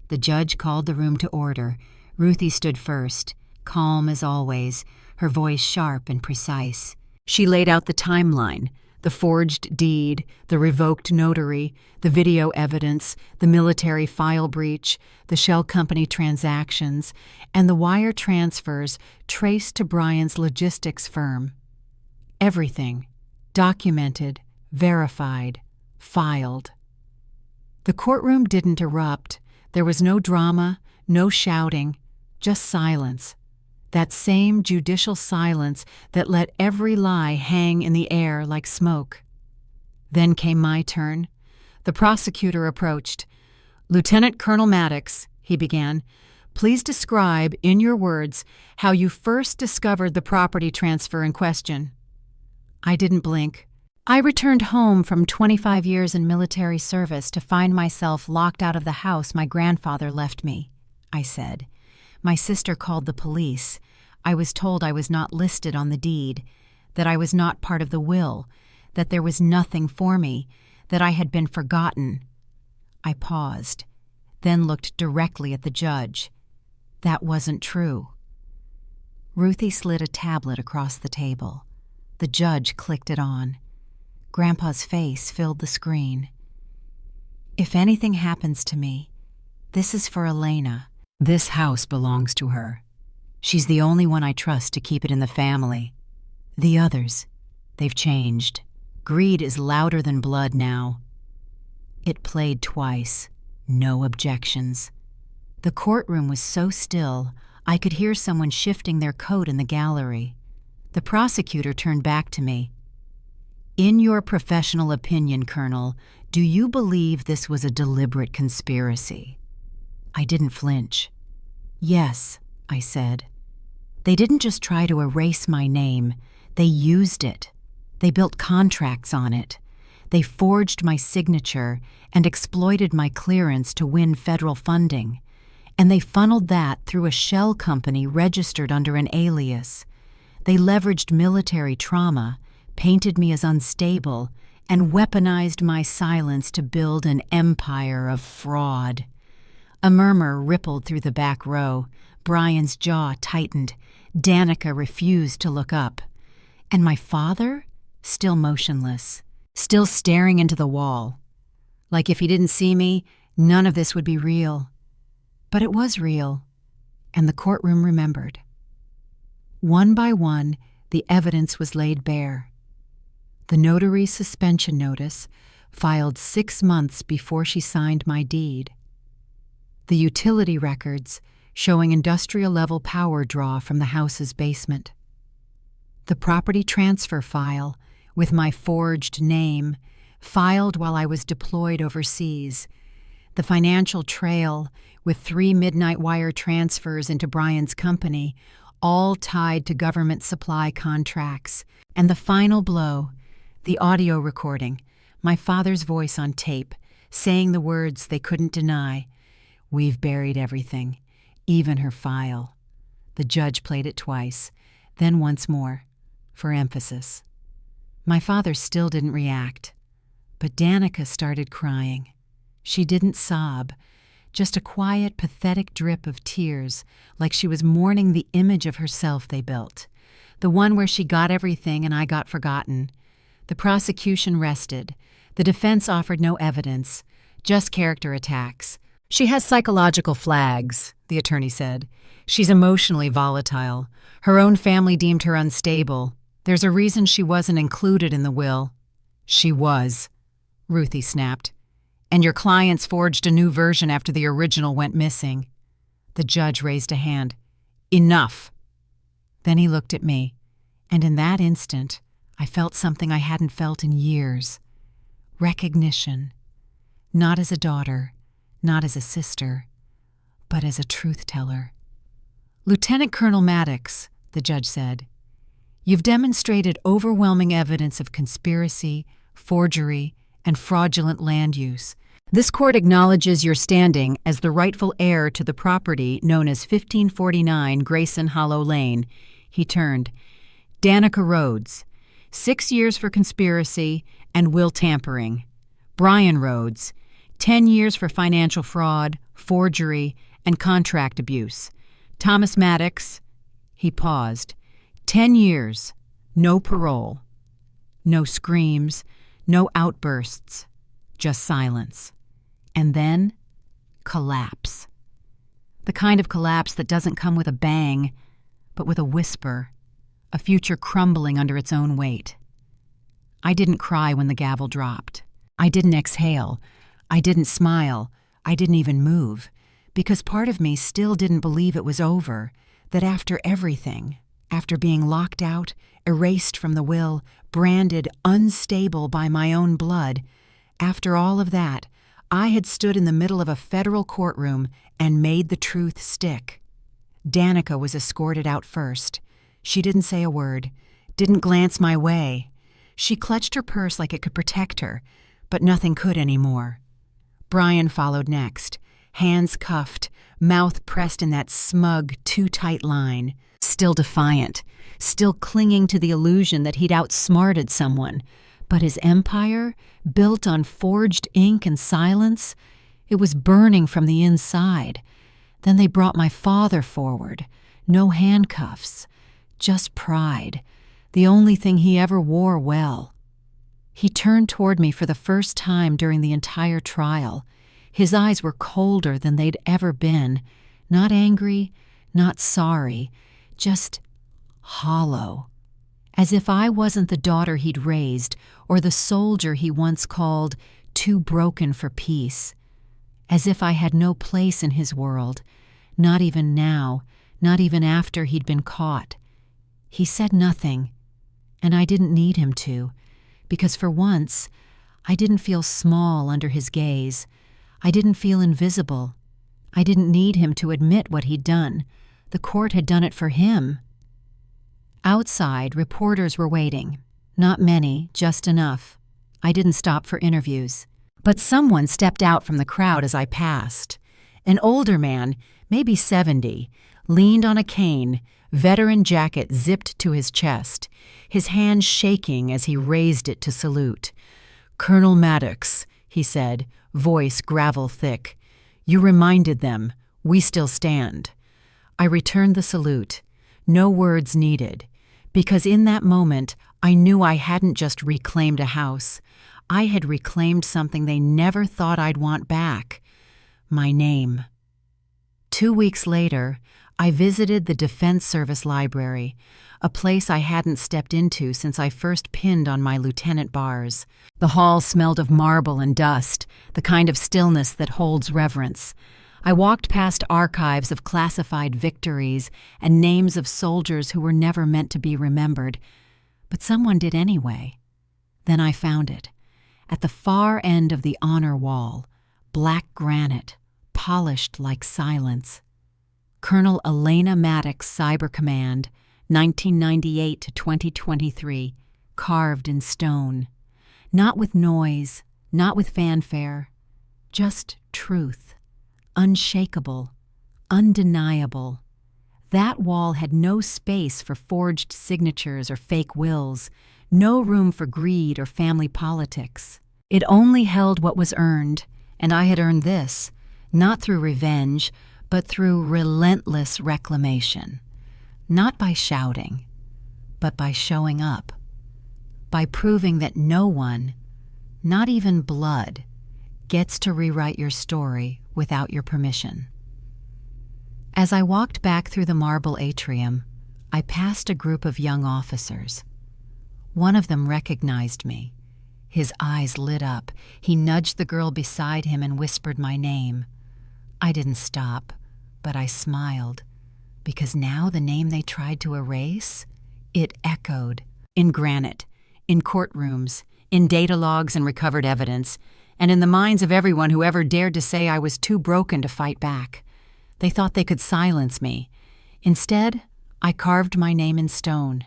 The judge called the room to order. Ruthie stood first, calm as always, her voice sharp and precise. She laid out the timeline, the forged deed, the revoked notary, the video evidence, the military file breach, the shell company transactions, and the wire transfers traced to Brian's logistics firm. Everything, documented, verified, filed. The courtroom didn't erupt. There was no drama, no shouting, just silence. That same judicial silence that let every lie hang in the air like smoke. Then came my turn. The prosecutor approached. "Lieutenant Colonel Maddox," he began, "please describe, in your words, how you first discovered the property transfer in question." I didn't blink. "I returned home from 25 years in military service to find myself locked out of the house my grandfather left me," I said. "My sister called the police. I was told I was not listed on the deed, that I was not part of the will, that there was nothing for me, that I had been forgotten." I paused, then looked directly at the judge. That wasn't true. Ruthie slid a tablet across the table. The judge clicked it on. Grandpa's face filled the screen. "If anything happens to me, this is for Elena. This house belongs to her. She's the only one I trust to keep it in the family. The others, they've changed. Greed is louder than blood now." It played twice. No objections. The courtroom was so still, I could hear someone shifting their coat in the gallery. The prosecutor turned back to me. In your professional opinion, Colonel, do you believe this was a deliberate conspiracy? I didn't flinch. Yes, I said. They didn't just try to erase my name. They used it. They built contracts on it. They forged my signature and exploited my clearance to win federal funding. And they funneled that through a shell company registered under an alias. They leveraged military trauma, painted me as unstable, and weaponized my silence to build an empire of fraud. A murmur rippled through the back row. Brian's jaw tightened. Danica refused to look up. And my father? Still motionless, still staring into the wall. Like if he didn't see me, none of this would be real. But it was real, and the courtroom remembered. One by one, the evidence was laid bare. The notary's suspension notice, filed 6 months before she signed my deed. The utility records, showing industrial-level power draw from the house's basement. The property transfer file, with my forged name, filed while I was deployed overseas. The financial trail, with 3 midnight wire transfers into Brian's company, all tied to government supply contracts. And the final blow, the audio recording, my father's voice on tape, saying the words they couldn't deny. We've buried everything, even her file. The judge played it twice, then once more, for emphasis. My father still didn't react, but Danica started crying. She didn't sob, just a quiet, pathetic drip of tears, like she was mourning the image of herself they built, the one where she got everything and I got forgotten. The prosecution rested. The defense offered no evidence, just character attacks. She has psychological flags, the attorney said. She's emotionally volatile. Her own family deemed her unstable. There's a reason she wasn't included in the will. She was, Ruthie snapped. And your clients forged a new version after the original went missing. The judge raised a hand. Enough. Then he looked at me, and in that instant, I felt something I hadn't felt in years. Recognition. Not as a daughter, not as a sister, but as a truth-teller. Lieutenant Colonel Maddox, the judge said, you've demonstrated overwhelming evidence of conspiracy, forgery, and fraudulent land use. This court acknowledges your standing as the rightful heir to the property known as 1549 Grayson Hollow Lane. He turned. Danica Rhodes, 6 years for conspiracy and will tampering. Brian Rhodes, 10 years for financial fraud, forgery, and contract abuse. Thomas Maddox, he paused, 10 years, no parole. No screams, no outbursts, just silence. And then, collapse. The kind of collapse that doesn't come with a bang, but with a whisper, a future crumbling under its own weight. I didn't cry when the gavel dropped. I didn't exhale. I didn't smile. I didn't even move, because part of me still didn't believe it was over, that after everything, after being locked out, erased from the will, branded unstable by my own blood, after all of that, I had stood in the middle of a federal courtroom and made the truth stick. Danica was escorted out first. She didn't say a word, didn't glance my way. She clutched her purse like it could protect her, but nothing could anymore. Brian followed next, hands cuffed, mouth pressed in that smug, too-tight line, still defiant, still clinging to the illusion that he'd outsmarted someone. But his empire, built on forged ink and silence, it was burning from the inside. Then they brought my father forward. No handcuffs, just pride, the only thing he ever wore well. He turned toward me for the first time during the entire trial. His eyes were colder than they'd ever been, not angry, not sorry, just hollow. As if I wasn't the daughter he'd raised or the soldier he once called too broken for peace. As if I had no place in his world, not even now, not even after he'd been caught. He said nothing, and I didn't need him to, because for once, I didn't feel small under his gaze. I didn't feel invisible. I didn't need him to admit what he'd done. The court had done it for him. Outside, reporters were waiting. Not many, just enough. I didn't stop for interviews. But someone stepped out from the crowd as I passed. An older man, maybe 70, leaned on a cane, veteran jacket zipped to his chest, his hand shaking as he raised it to salute. "Colonel Maddox," he said, voice gravel thick. "You reminded them. We still stand." I returned the salute. No words needed. Because in that moment, I knew I hadn't just reclaimed a house. I had reclaimed something they never thought I'd want back. My name. 2 weeks later, I visited the Defense Service Library, a place I hadn't stepped into since I first pinned on my lieutenant bars. The hall smelled of marble and dust, the kind of stillness that holds reverence. I walked past archives of classified victories and names of soldiers who were never meant to be remembered, but someone did anyway. Then I found it. At the far end of the honor wall, black granite, polished like silence. Colonel Elena Maddox, Cyber Command, 1998 to 2023, carved in stone. Not with noise, not with fanfare, just truth. Unshakable, undeniable. That wall had no space for forged signatures or fake wills, no room for greed or family politics. It only held what was earned, and I had earned this, not through revenge, but through relentless reclamation. Not by shouting, but by showing up. By proving that no one, not even blood, gets to rewrite your story without your permission. As I walked back through the marble atrium, I passed a group of young officers. One of them recognized me. His eyes lit up. He nudged the girl beside him and whispered my name. I didn't stop, but I smiled, because now the name they tried to erase, it echoed in granite, in courtrooms, in data logs and recovered evidence, and in the minds of everyone who ever dared to say I was too broken to fight back. They thought they could silence me. Instead, I carved my name in stone.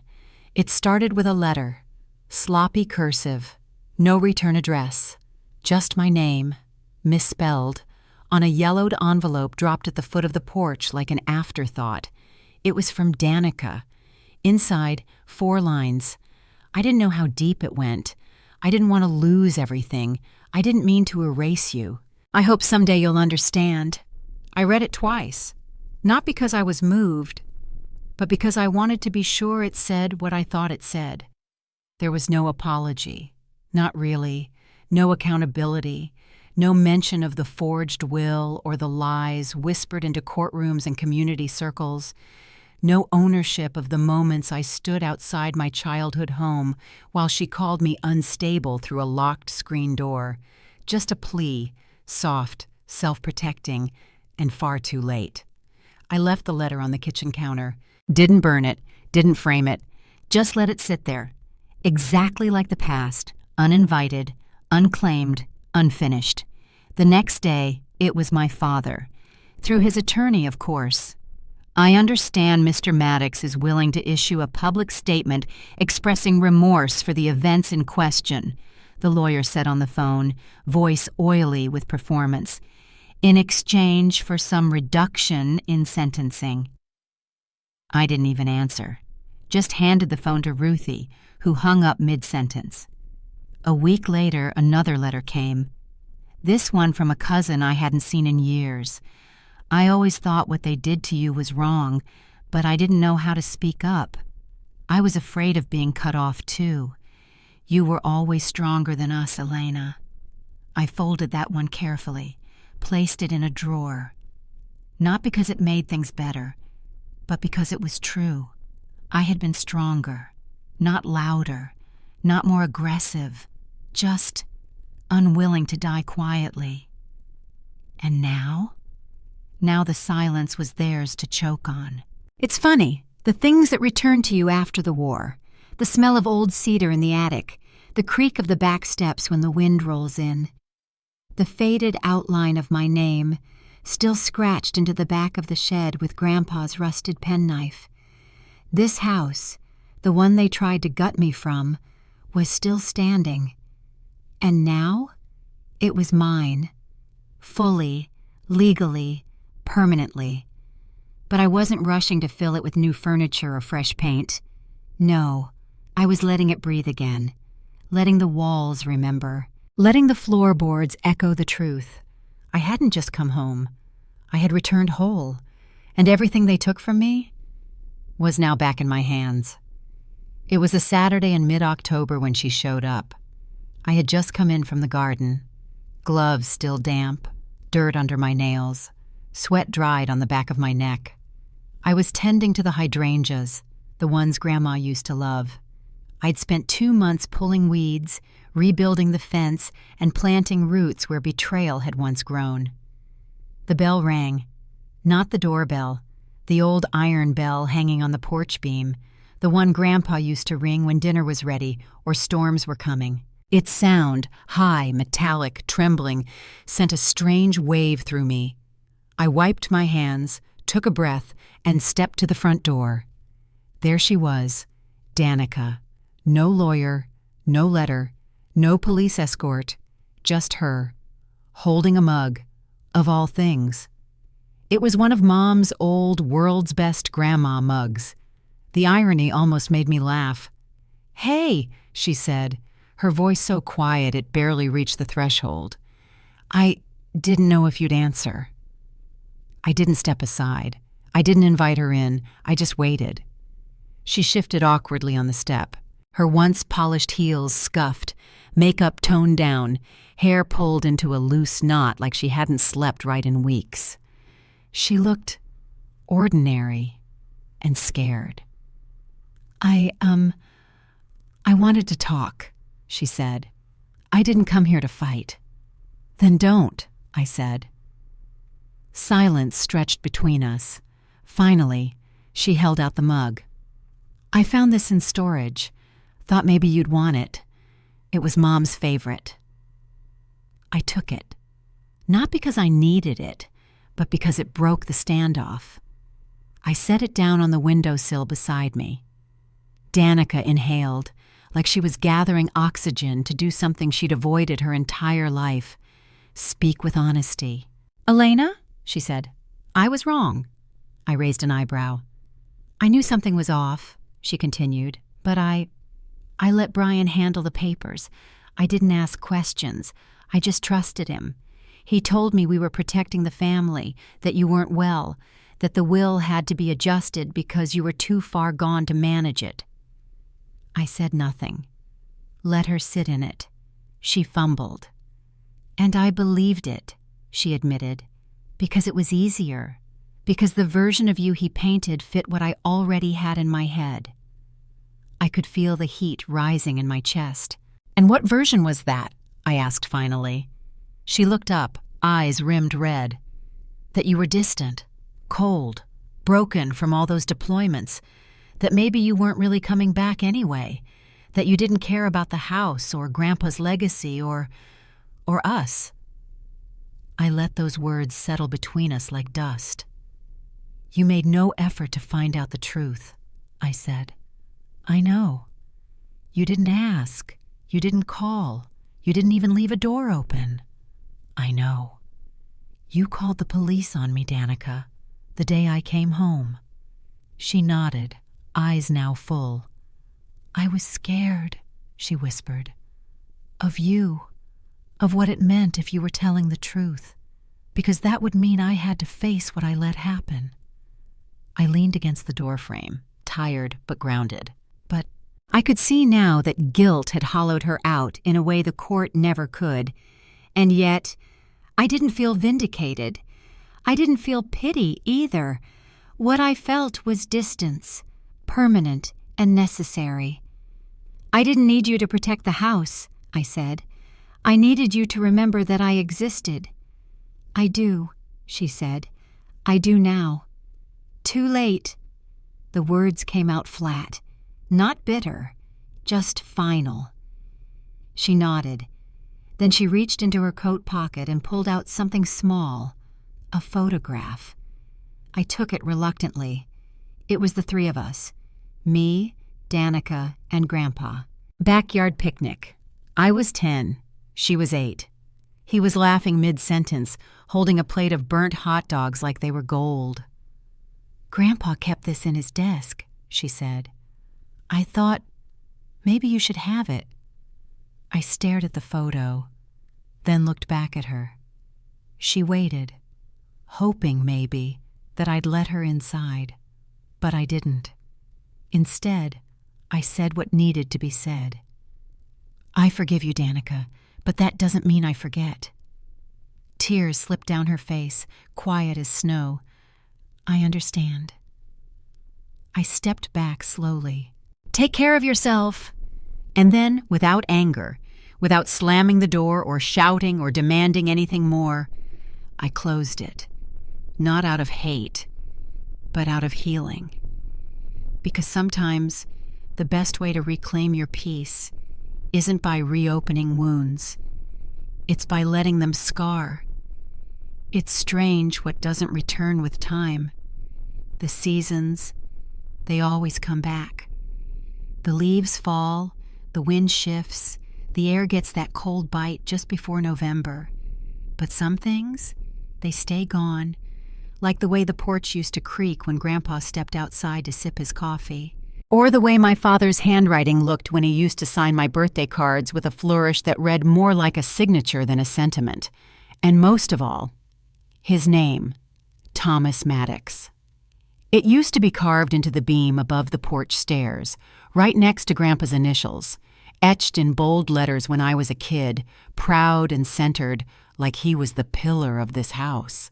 It started with a letter, sloppy cursive, no return address, just my name, misspelled, on a yellowed envelope dropped at the foot of the porch like an afterthought. It was from Danica. Inside, 4 lines. I didn't know how deep it went. I didn't want to lose everything. I didn't mean to erase you. I hope someday you'll understand. I read it twice, not because I was moved, but because I wanted to be sure it said what I thought it said. There was no apology. Not really. No accountability. No mention of the forged will or the lies whispered into courtrooms and community circles. No ownership of the moments I stood outside my childhood home while she called me unstable through a locked screen door. Just a plea, soft, self-protecting, and far too late. I left the letter on the kitchen counter. Didn't burn it, didn't frame it. Just let it sit there. Exactly like the past, uninvited, unclaimed, unfinished. The next day, it was my father. Through his attorney, of course. I understand Mr. Maddox is willing to issue a public statement expressing remorse for the events in question, the lawyer said on the phone, voice oily with performance, in exchange for some reduction in sentencing. I didn't even answer, just handed the phone to Ruthie, who hung up mid-sentence. A week later, another letter came. This one from a cousin I hadn't seen in years. I always thought what they did to you was wrong, but I didn't know how to speak up. I was afraid of being cut off, too. You were always stronger than us, Elena. I folded that one carefully, placed it in a drawer. Not because it made things better, but because it was true. I had been stronger, not louder, not more aggressive, just unwilling to die quietly. And now? Now the silence was theirs to choke on. It's funny, the things that returned to you after the war, the smell of old cedar in the attic, the creak of the back steps when the wind rolls in, the faded outline of my name, still scratched into the back of the shed with Grandpa's rusted penknife. This house, the one they tried to gut me from, was still standing. And now, it was mine. Fully, legally, permanently. But I wasn't rushing to fill it with new furniture or fresh paint. No, I was letting it breathe again. Letting the walls remember. Letting the floorboards echo the truth. I hadn't just come home. I had returned whole, and everything they took from me was now back in my hands. It was a Saturday in mid-October when she showed up. I had just come in from the garden. Gloves still damp, dirt under my nails, sweat dried on the back of my neck. I was tending to the hydrangeas, the ones Grandma used to love. I'd spent 2 months pulling weeds, rebuilding the fence, and planting roots where betrayal had once grown. The bell rang. Not the doorbell, the old iron bell hanging on the porch beam, the one Grandpa used to ring when dinner was ready or storms were coming. Its sound, high, metallic, trembling, sent a strange wave through me. I wiped my hands, took a breath, and stepped to the front door. There she was, Danica. No lawyer, no letter, no police escort, just her, holding a mug, of all things. It was one of Mom's old world's best grandma mugs. The irony almost made me laugh. "Hey," she said, her voice so quiet it barely reached the threshold. "I didn't know if you'd answer." I didn't step aside. I didn't invite her in. I just waited. She shifted awkwardly on the step. Her once polished heels scuffed, makeup toned down, hair pulled into a loose knot like she hadn't slept right in weeks. She looked ordinary and scared. I wanted to talk," she said. "I didn't come here to fight." "Then don't," I said. Silence stretched between us. Finally, she held out the mug. "I found this in storage. Thought maybe you'd want it. It was Mom's favorite." I took it. Not because I needed it, but because it broke the standoff. I set it down on the windowsill beside me. Danica inhaled, like she was gathering oxygen to do something she'd avoided her entire life. Speak with honesty. "Elena," she said, "I was wrong." I raised an eyebrow. "I knew something was off," she continued, "but I let Brian handle the papers. I didn't ask questions. I just trusted him. He told me we were protecting the family, that you weren't well, that the will had to be adjusted because you were too far gone to manage it." I said nothing. Let her sit in it. She fumbled. "And I believed it," she admitted, "because it was easier, because the version of you he painted fit what I already had in my head." I could feel the heat rising in my chest. "And what version was that?" I asked finally. She looked up, eyes rimmed red. "That you were distant, cold, broken from all those deployments, that maybe you weren't really coming back anyway, that you didn't care about the house or Grandpa's legacy or us." I let those words settle between us like dust. "You made no effort to find out the truth," I said. "I know. You didn't ask. You didn't call. You didn't even leave a door open." "I know. You called the police on me, Danica, the day I came home." She nodded, eyes now full. "I was scared," she whispered. "Of you. Of what it meant if you were telling the truth. Because that would mean I had to face what I let happen." I leaned against the doorframe, tired but grounded. But I could see now that guilt had hollowed her out in a way the court never could. And yet, I didn't feel vindicated. I didn't feel pity either. What I felt was distance, permanent and necessary. "I didn't need you to protect the house," I said. "I needed you to remember that I existed." "I do," she said. "I do now." "Too late." The words came out flat, not bitter, just final. She nodded. Then she reached into her coat pocket and pulled out something small, a photograph. I took it reluctantly. It was the three of us, me, Danica, and Grandpa. Backyard picnic. I was 10. She was 8. He was laughing mid-sentence, holding a plate of burnt hot dogs like they were gold. "Grandpa kept this in his desk," she said. "I thought maybe you should have it." I stared at the photo, then looked back at her. She waited, hoping maybe that I'd let her inside, but I didn't. Instead, I said what needed to be said. "I forgive you, Danica, but that doesn't mean I forget." Tears slipped down her face, quiet as snow. "I understand." I stepped back slowly. "Take care of yourself." And then, without anger, without slamming the door or shouting or demanding anything more, I closed it. Not out of hate, but out of healing. Because sometimes the best way to reclaim your peace isn't by reopening wounds. It's by letting them scar. It's strange what doesn't return with time. The seasons, they always come back. The leaves fall, the wind shifts, the air gets that cold bite just before November. But some things, they stay gone, like the way the porch used to creak when Grandpa stepped outside to sip his coffee. Or the way my father's handwriting looked when he used to sign my birthday cards with a flourish that read more like a signature than a sentiment. And most of all, his name, Thomas Maddox. It used to be carved into the beam above the porch stairs, right next to Grandpa's initials, etched in bold letters when I was a kid, proud and centered, like he was the pillar of this house.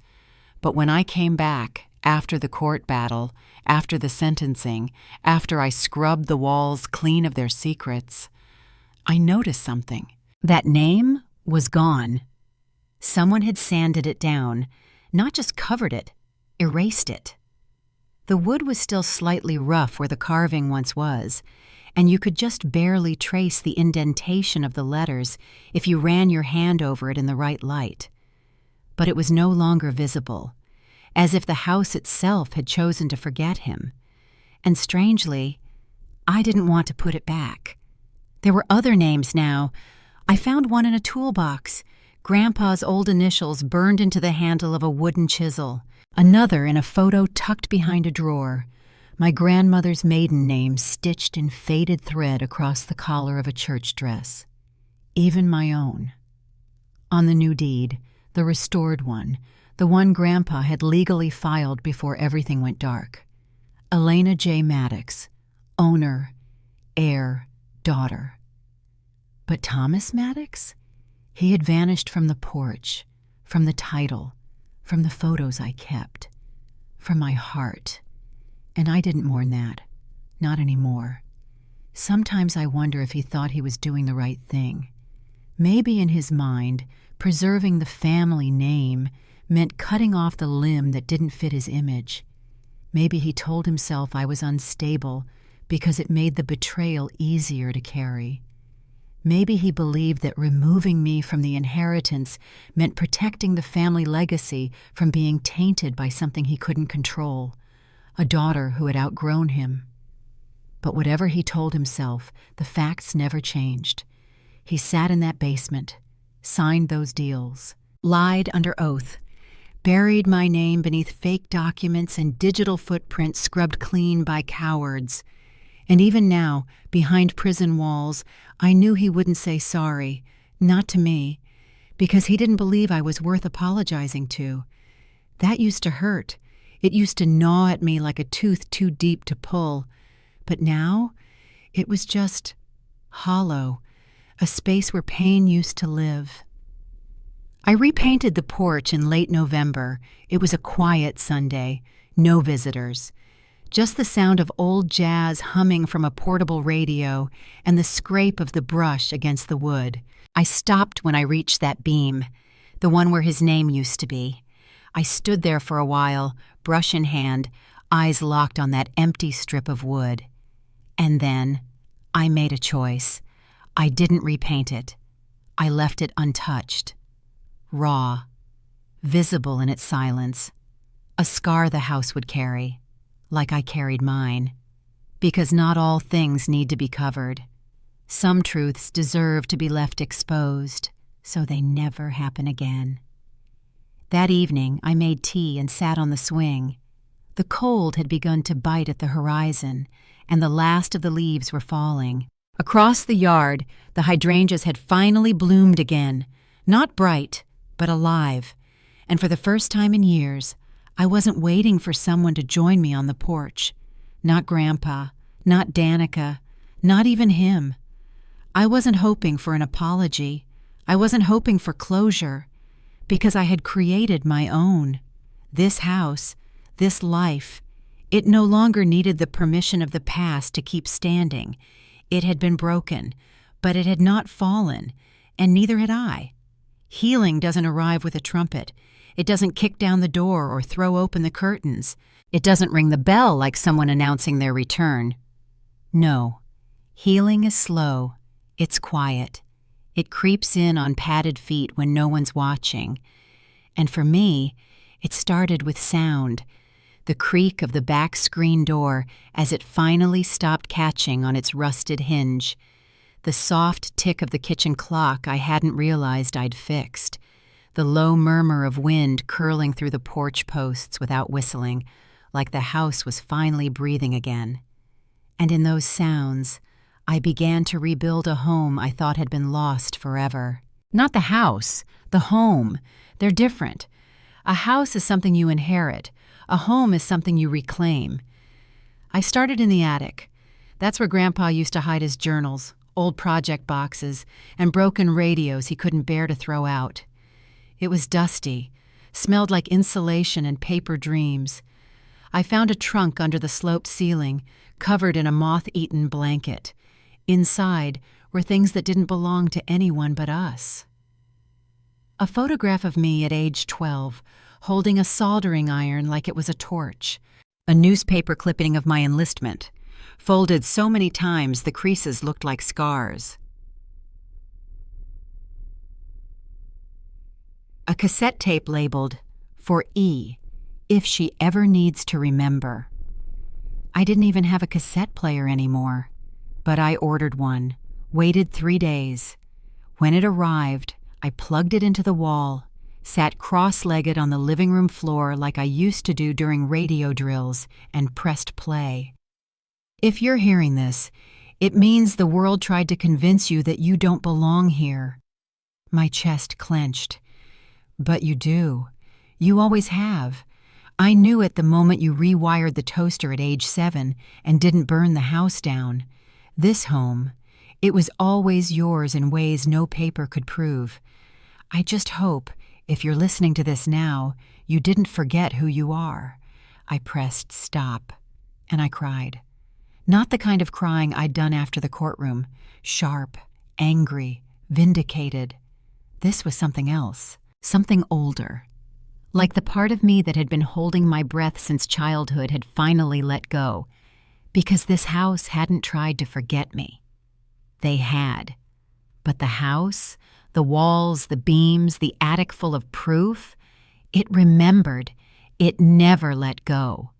But when I came back, after the court battle, after the sentencing, after I scrubbed the walls clean of their secrets, I noticed something. That name was gone. Someone had sanded it down, not just covered it, erased it. The wood was still slightly rough where the carving once was, and you could just barely trace the indentation of the letters if you ran your hand over it in the right light. But it was no longer visible, as if the house itself had chosen to forget him. And strangely, I didn't want to put it back. There were other names now. I found one in a toolbox, Grandpa's old initials burned into the handle of a wooden chisel. Another in a photo tucked behind a drawer, my grandmother's maiden name stitched in faded thread across the collar of a church dress. Even my own. On the new deed, the restored one, the one Grandpa had legally filed before everything went dark. Elena J. Maddox, owner, heir, daughter. But Thomas Maddox? He had vanished from the porch, from the title, from the photos I kept, from my heart. And I didn't mourn that. Not anymore. Sometimes I wonder if he thought he was doing the right thing. Maybe in his mind, preserving the family name meant cutting off the limb that didn't fit his image. Maybe he told himself I was unstable because it made the betrayal easier to carry. Maybe he believed that removing me from the inheritance meant protecting the family legacy from being tainted by something he couldn't control, a daughter who had outgrown him. But whatever he told himself, the facts never changed. He sat in that basement, signed those deals, lied under oath, buried my name beneath fake documents and digital footprints scrubbed clean by cowards. And even now, behind prison walls, I knew he wouldn't say sorry, not to me, because he didn't believe I was worth apologizing to. That used to hurt. It used to gnaw at me like a tooth too deep to pull. But now, it was just hollow, a space where pain used to live. I repainted the porch in late November. It was a quiet Sunday, no visitors. Just the sound of old jazz humming from a portable radio and the scrape of the brush against the wood. I stopped when I reached that beam, the one where his name used to be. I stood there for a while, brush in hand, eyes locked on that empty strip of wood. And then I made a choice. I didn't repaint it. I left it untouched, raw, visible in its silence, a scar the house would carry, like I carried mine. Because not all things need to be covered. Some truths deserve to be left exposed, so they never happen again. That evening, I made tea and sat on the swing. The cold had begun to bite at the horizon, and the last of the leaves were falling. Across the yard, the hydrangeas had finally bloomed again, not bright, but alive. And for the first time in years, I wasn't waiting for someone to join me on the porch. Not Grandpa, not Danica, not even him. I wasn't hoping for an apology. I wasn't hoping for closure, because I had created my own. This house, this life, it no longer needed the permission of the past to keep standing. It had been broken, but it had not fallen, and neither had I. Healing doesn't arrive with a trumpet. It doesn't kick down the door or throw open the curtains. It doesn't ring the bell like someone announcing their return. No, healing is slow. It's quiet. It creeps in on padded feet when no one's watching. And for me, it started with sound. The creak of the back screen door as it finally stopped catching on its rusted hinge. The soft tick of the kitchen clock I hadn't realized I'd fixed. The low murmur of wind curling through the porch posts without whistling, like the house was finally breathing again. And in those sounds, I began to rebuild a home I thought had been lost forever. Not the house, the home. They're different. A house is something you inherit. A home is something you reclaim. I started in the attic. That's where Grandpa used to hide his journals, old project boxes, and broken radios he couldn't bear to throw out. It was dusty, smelled like insulation and paper dreams. I found a trunk under the sloped ceiling, covered in a moth-eaten blanket. Inside were things that didn't belong to anyone but us. A photograph of me at age 12, holding a soldering iron like it was a torch. A newspaper clipping of my enlistment, folded so many times the creases looked like scars. A cassette tape labeled, "For E, if she ever needs to remember." I didn't even have a cassette player anymore, but I ordered one, waited 3 days. When it arrived, I plugged it into the wall, sat cross-legged on the living room floor like I used to do during radio drills, and pressed play. If you're hearing this, it means the world tried to convince you that you don't belong here. My chest clenched. But you do. You always have. I knew it the moment you rewired the toaster at age 7 and didn't burn the house down. This home, it was always yours in ways no paper could prove. I just hope, if you're listening to this now, you didn't forget who you are. I pressed stop, and I cried. Not the kind of crying I'd done after the courtroom, sharp, angry, vindicated. This was something else, something older. Like the part of me that had been holding my breath since childhood had finally let go, because this house hadn't tried to forget me. They had. But the house, the walls, the beams, the attic full of proof, it remembered. It never let go.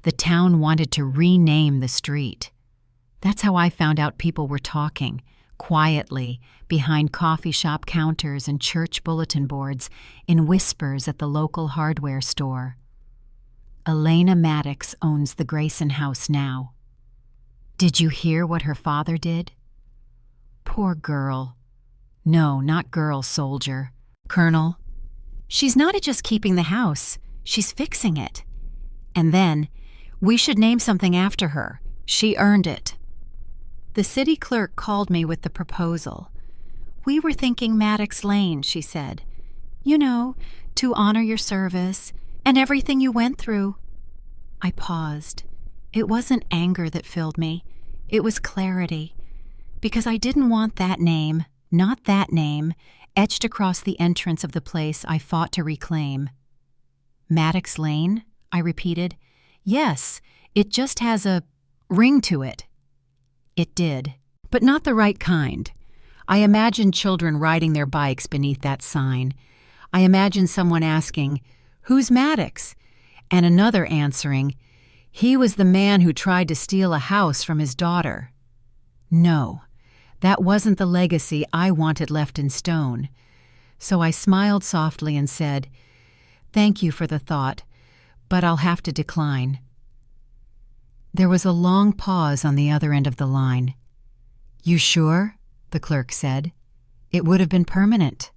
The town wanted to rename the street. That's how I found out people were talking, quietly, behind coffee shop counters and church bulletin boards, in whispers at the local hardware store. Elena Maddox owns the Grayson house now. Did you hear what her father did? Poor girl. No, not girl, soldier. Colonel. She's not just keeping the house, she's fixing it. And then, we should name something after her. She earned it. The city clerk called me with the proposal. We were thinking Maddox Lane, she said. You know, to honor your service and everything you went through. I paused. It wasn't anger that filled me. It was clarity. Because I didn't want that name, not that name, etched across the entrance of the place I fought to reclaim. Maddox Lane? I repeated. Yes, it just has a ring to it. It did, but not the right kind. I imagine children riding their bikes beneath that sign. I imagine someone asking, "Who's Maddox?" and another answering, "He was the man who tried to steal a house from his daughter." No, that wasn't the legacy I wanted left in stone. So I smiled softly and said, "Thank you for the thought, but I'll have to decline." There was a long pause on the other end of the line. "You sure?" the clerk said. "It would have been permanent."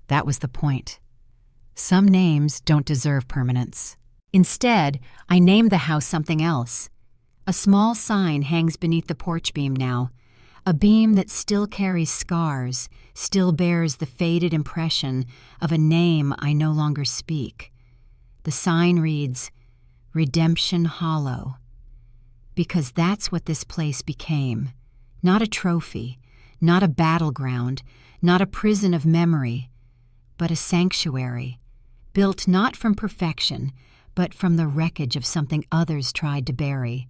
That was the point. Some names don't deserve permanence. Instead, I named the house something else. A small sign hangs beneath the porch beam now, a beam that still carries scars, still bears the faded impression of a name I no longer speak. The sign reads, "Redemption Hollow." Because that's what this place became. Not a trophy, not a battleground, not a prison of memory, but a sanctuary, built not from perfection, but from the wreckage of something others tried to bury.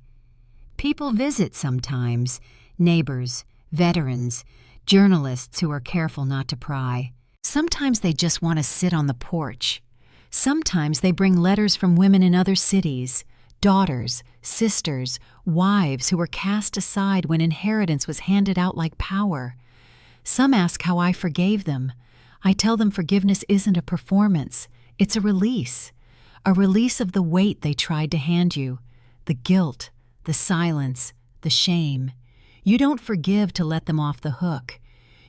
People visit sometimes, neighbors, veterans, journalists who are careful not to pry. Sometimes they just want to sit on the porch. Sometimes they bring letters from women in other cities, daughters, sisters, wives who were cast aside when inheritance was handed out like power. Some ask how I forgave them. I tell them forgiveness isn't a performance, it's a release of the weight they tried to hand you, the guilt, the silence, the shame. You don't forgive to let them off the hook.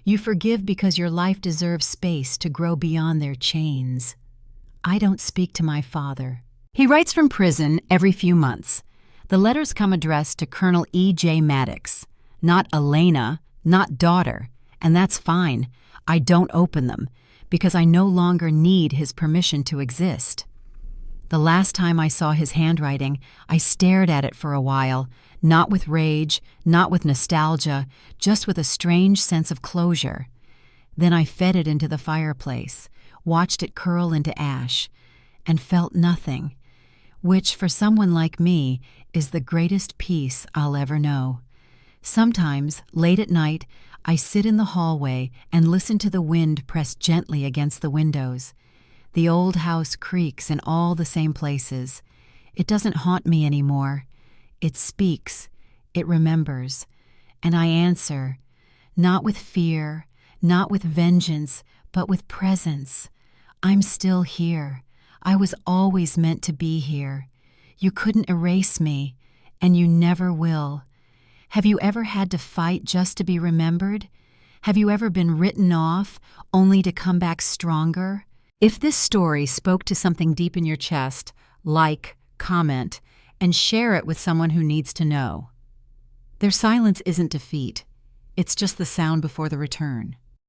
You forgive because your life deserves space to grow beyond their chains. I don't speak to my father. He writes from prison every few months. The letters come addressed to Colonel E.J. Maddox, not Elena, not daughter, and that's fine. I don't open them, because I no longer need his permission to exist. The last time I saw his handwriting, I stared at it for a while, not with rage, not with nostalgia, just with a strange sense of closure. Then I fed it into the fireplace, watched it curl into ash, and felt nothing, which for someone like me is the greatest peace I'll ever know. Sometimes, late at night, I sit in the hallway and listen to the wind press gently against the windows. The old house creaks in all the same places. It doesn't haunt me anymore. It speaks, it remembers, and I answer, not with fear, not with vengeance, but with presence. I'm still here. I was always meant to be here. You couldn't erase me, and you never will. Have you ever had to fight just to be remembered? Have you ever been written off only to come back stronger? If this story spoke to something deep in your chest, like, comment, and share it with someone who needs to know. Their silence isn't defeat. It's just the sound before the return.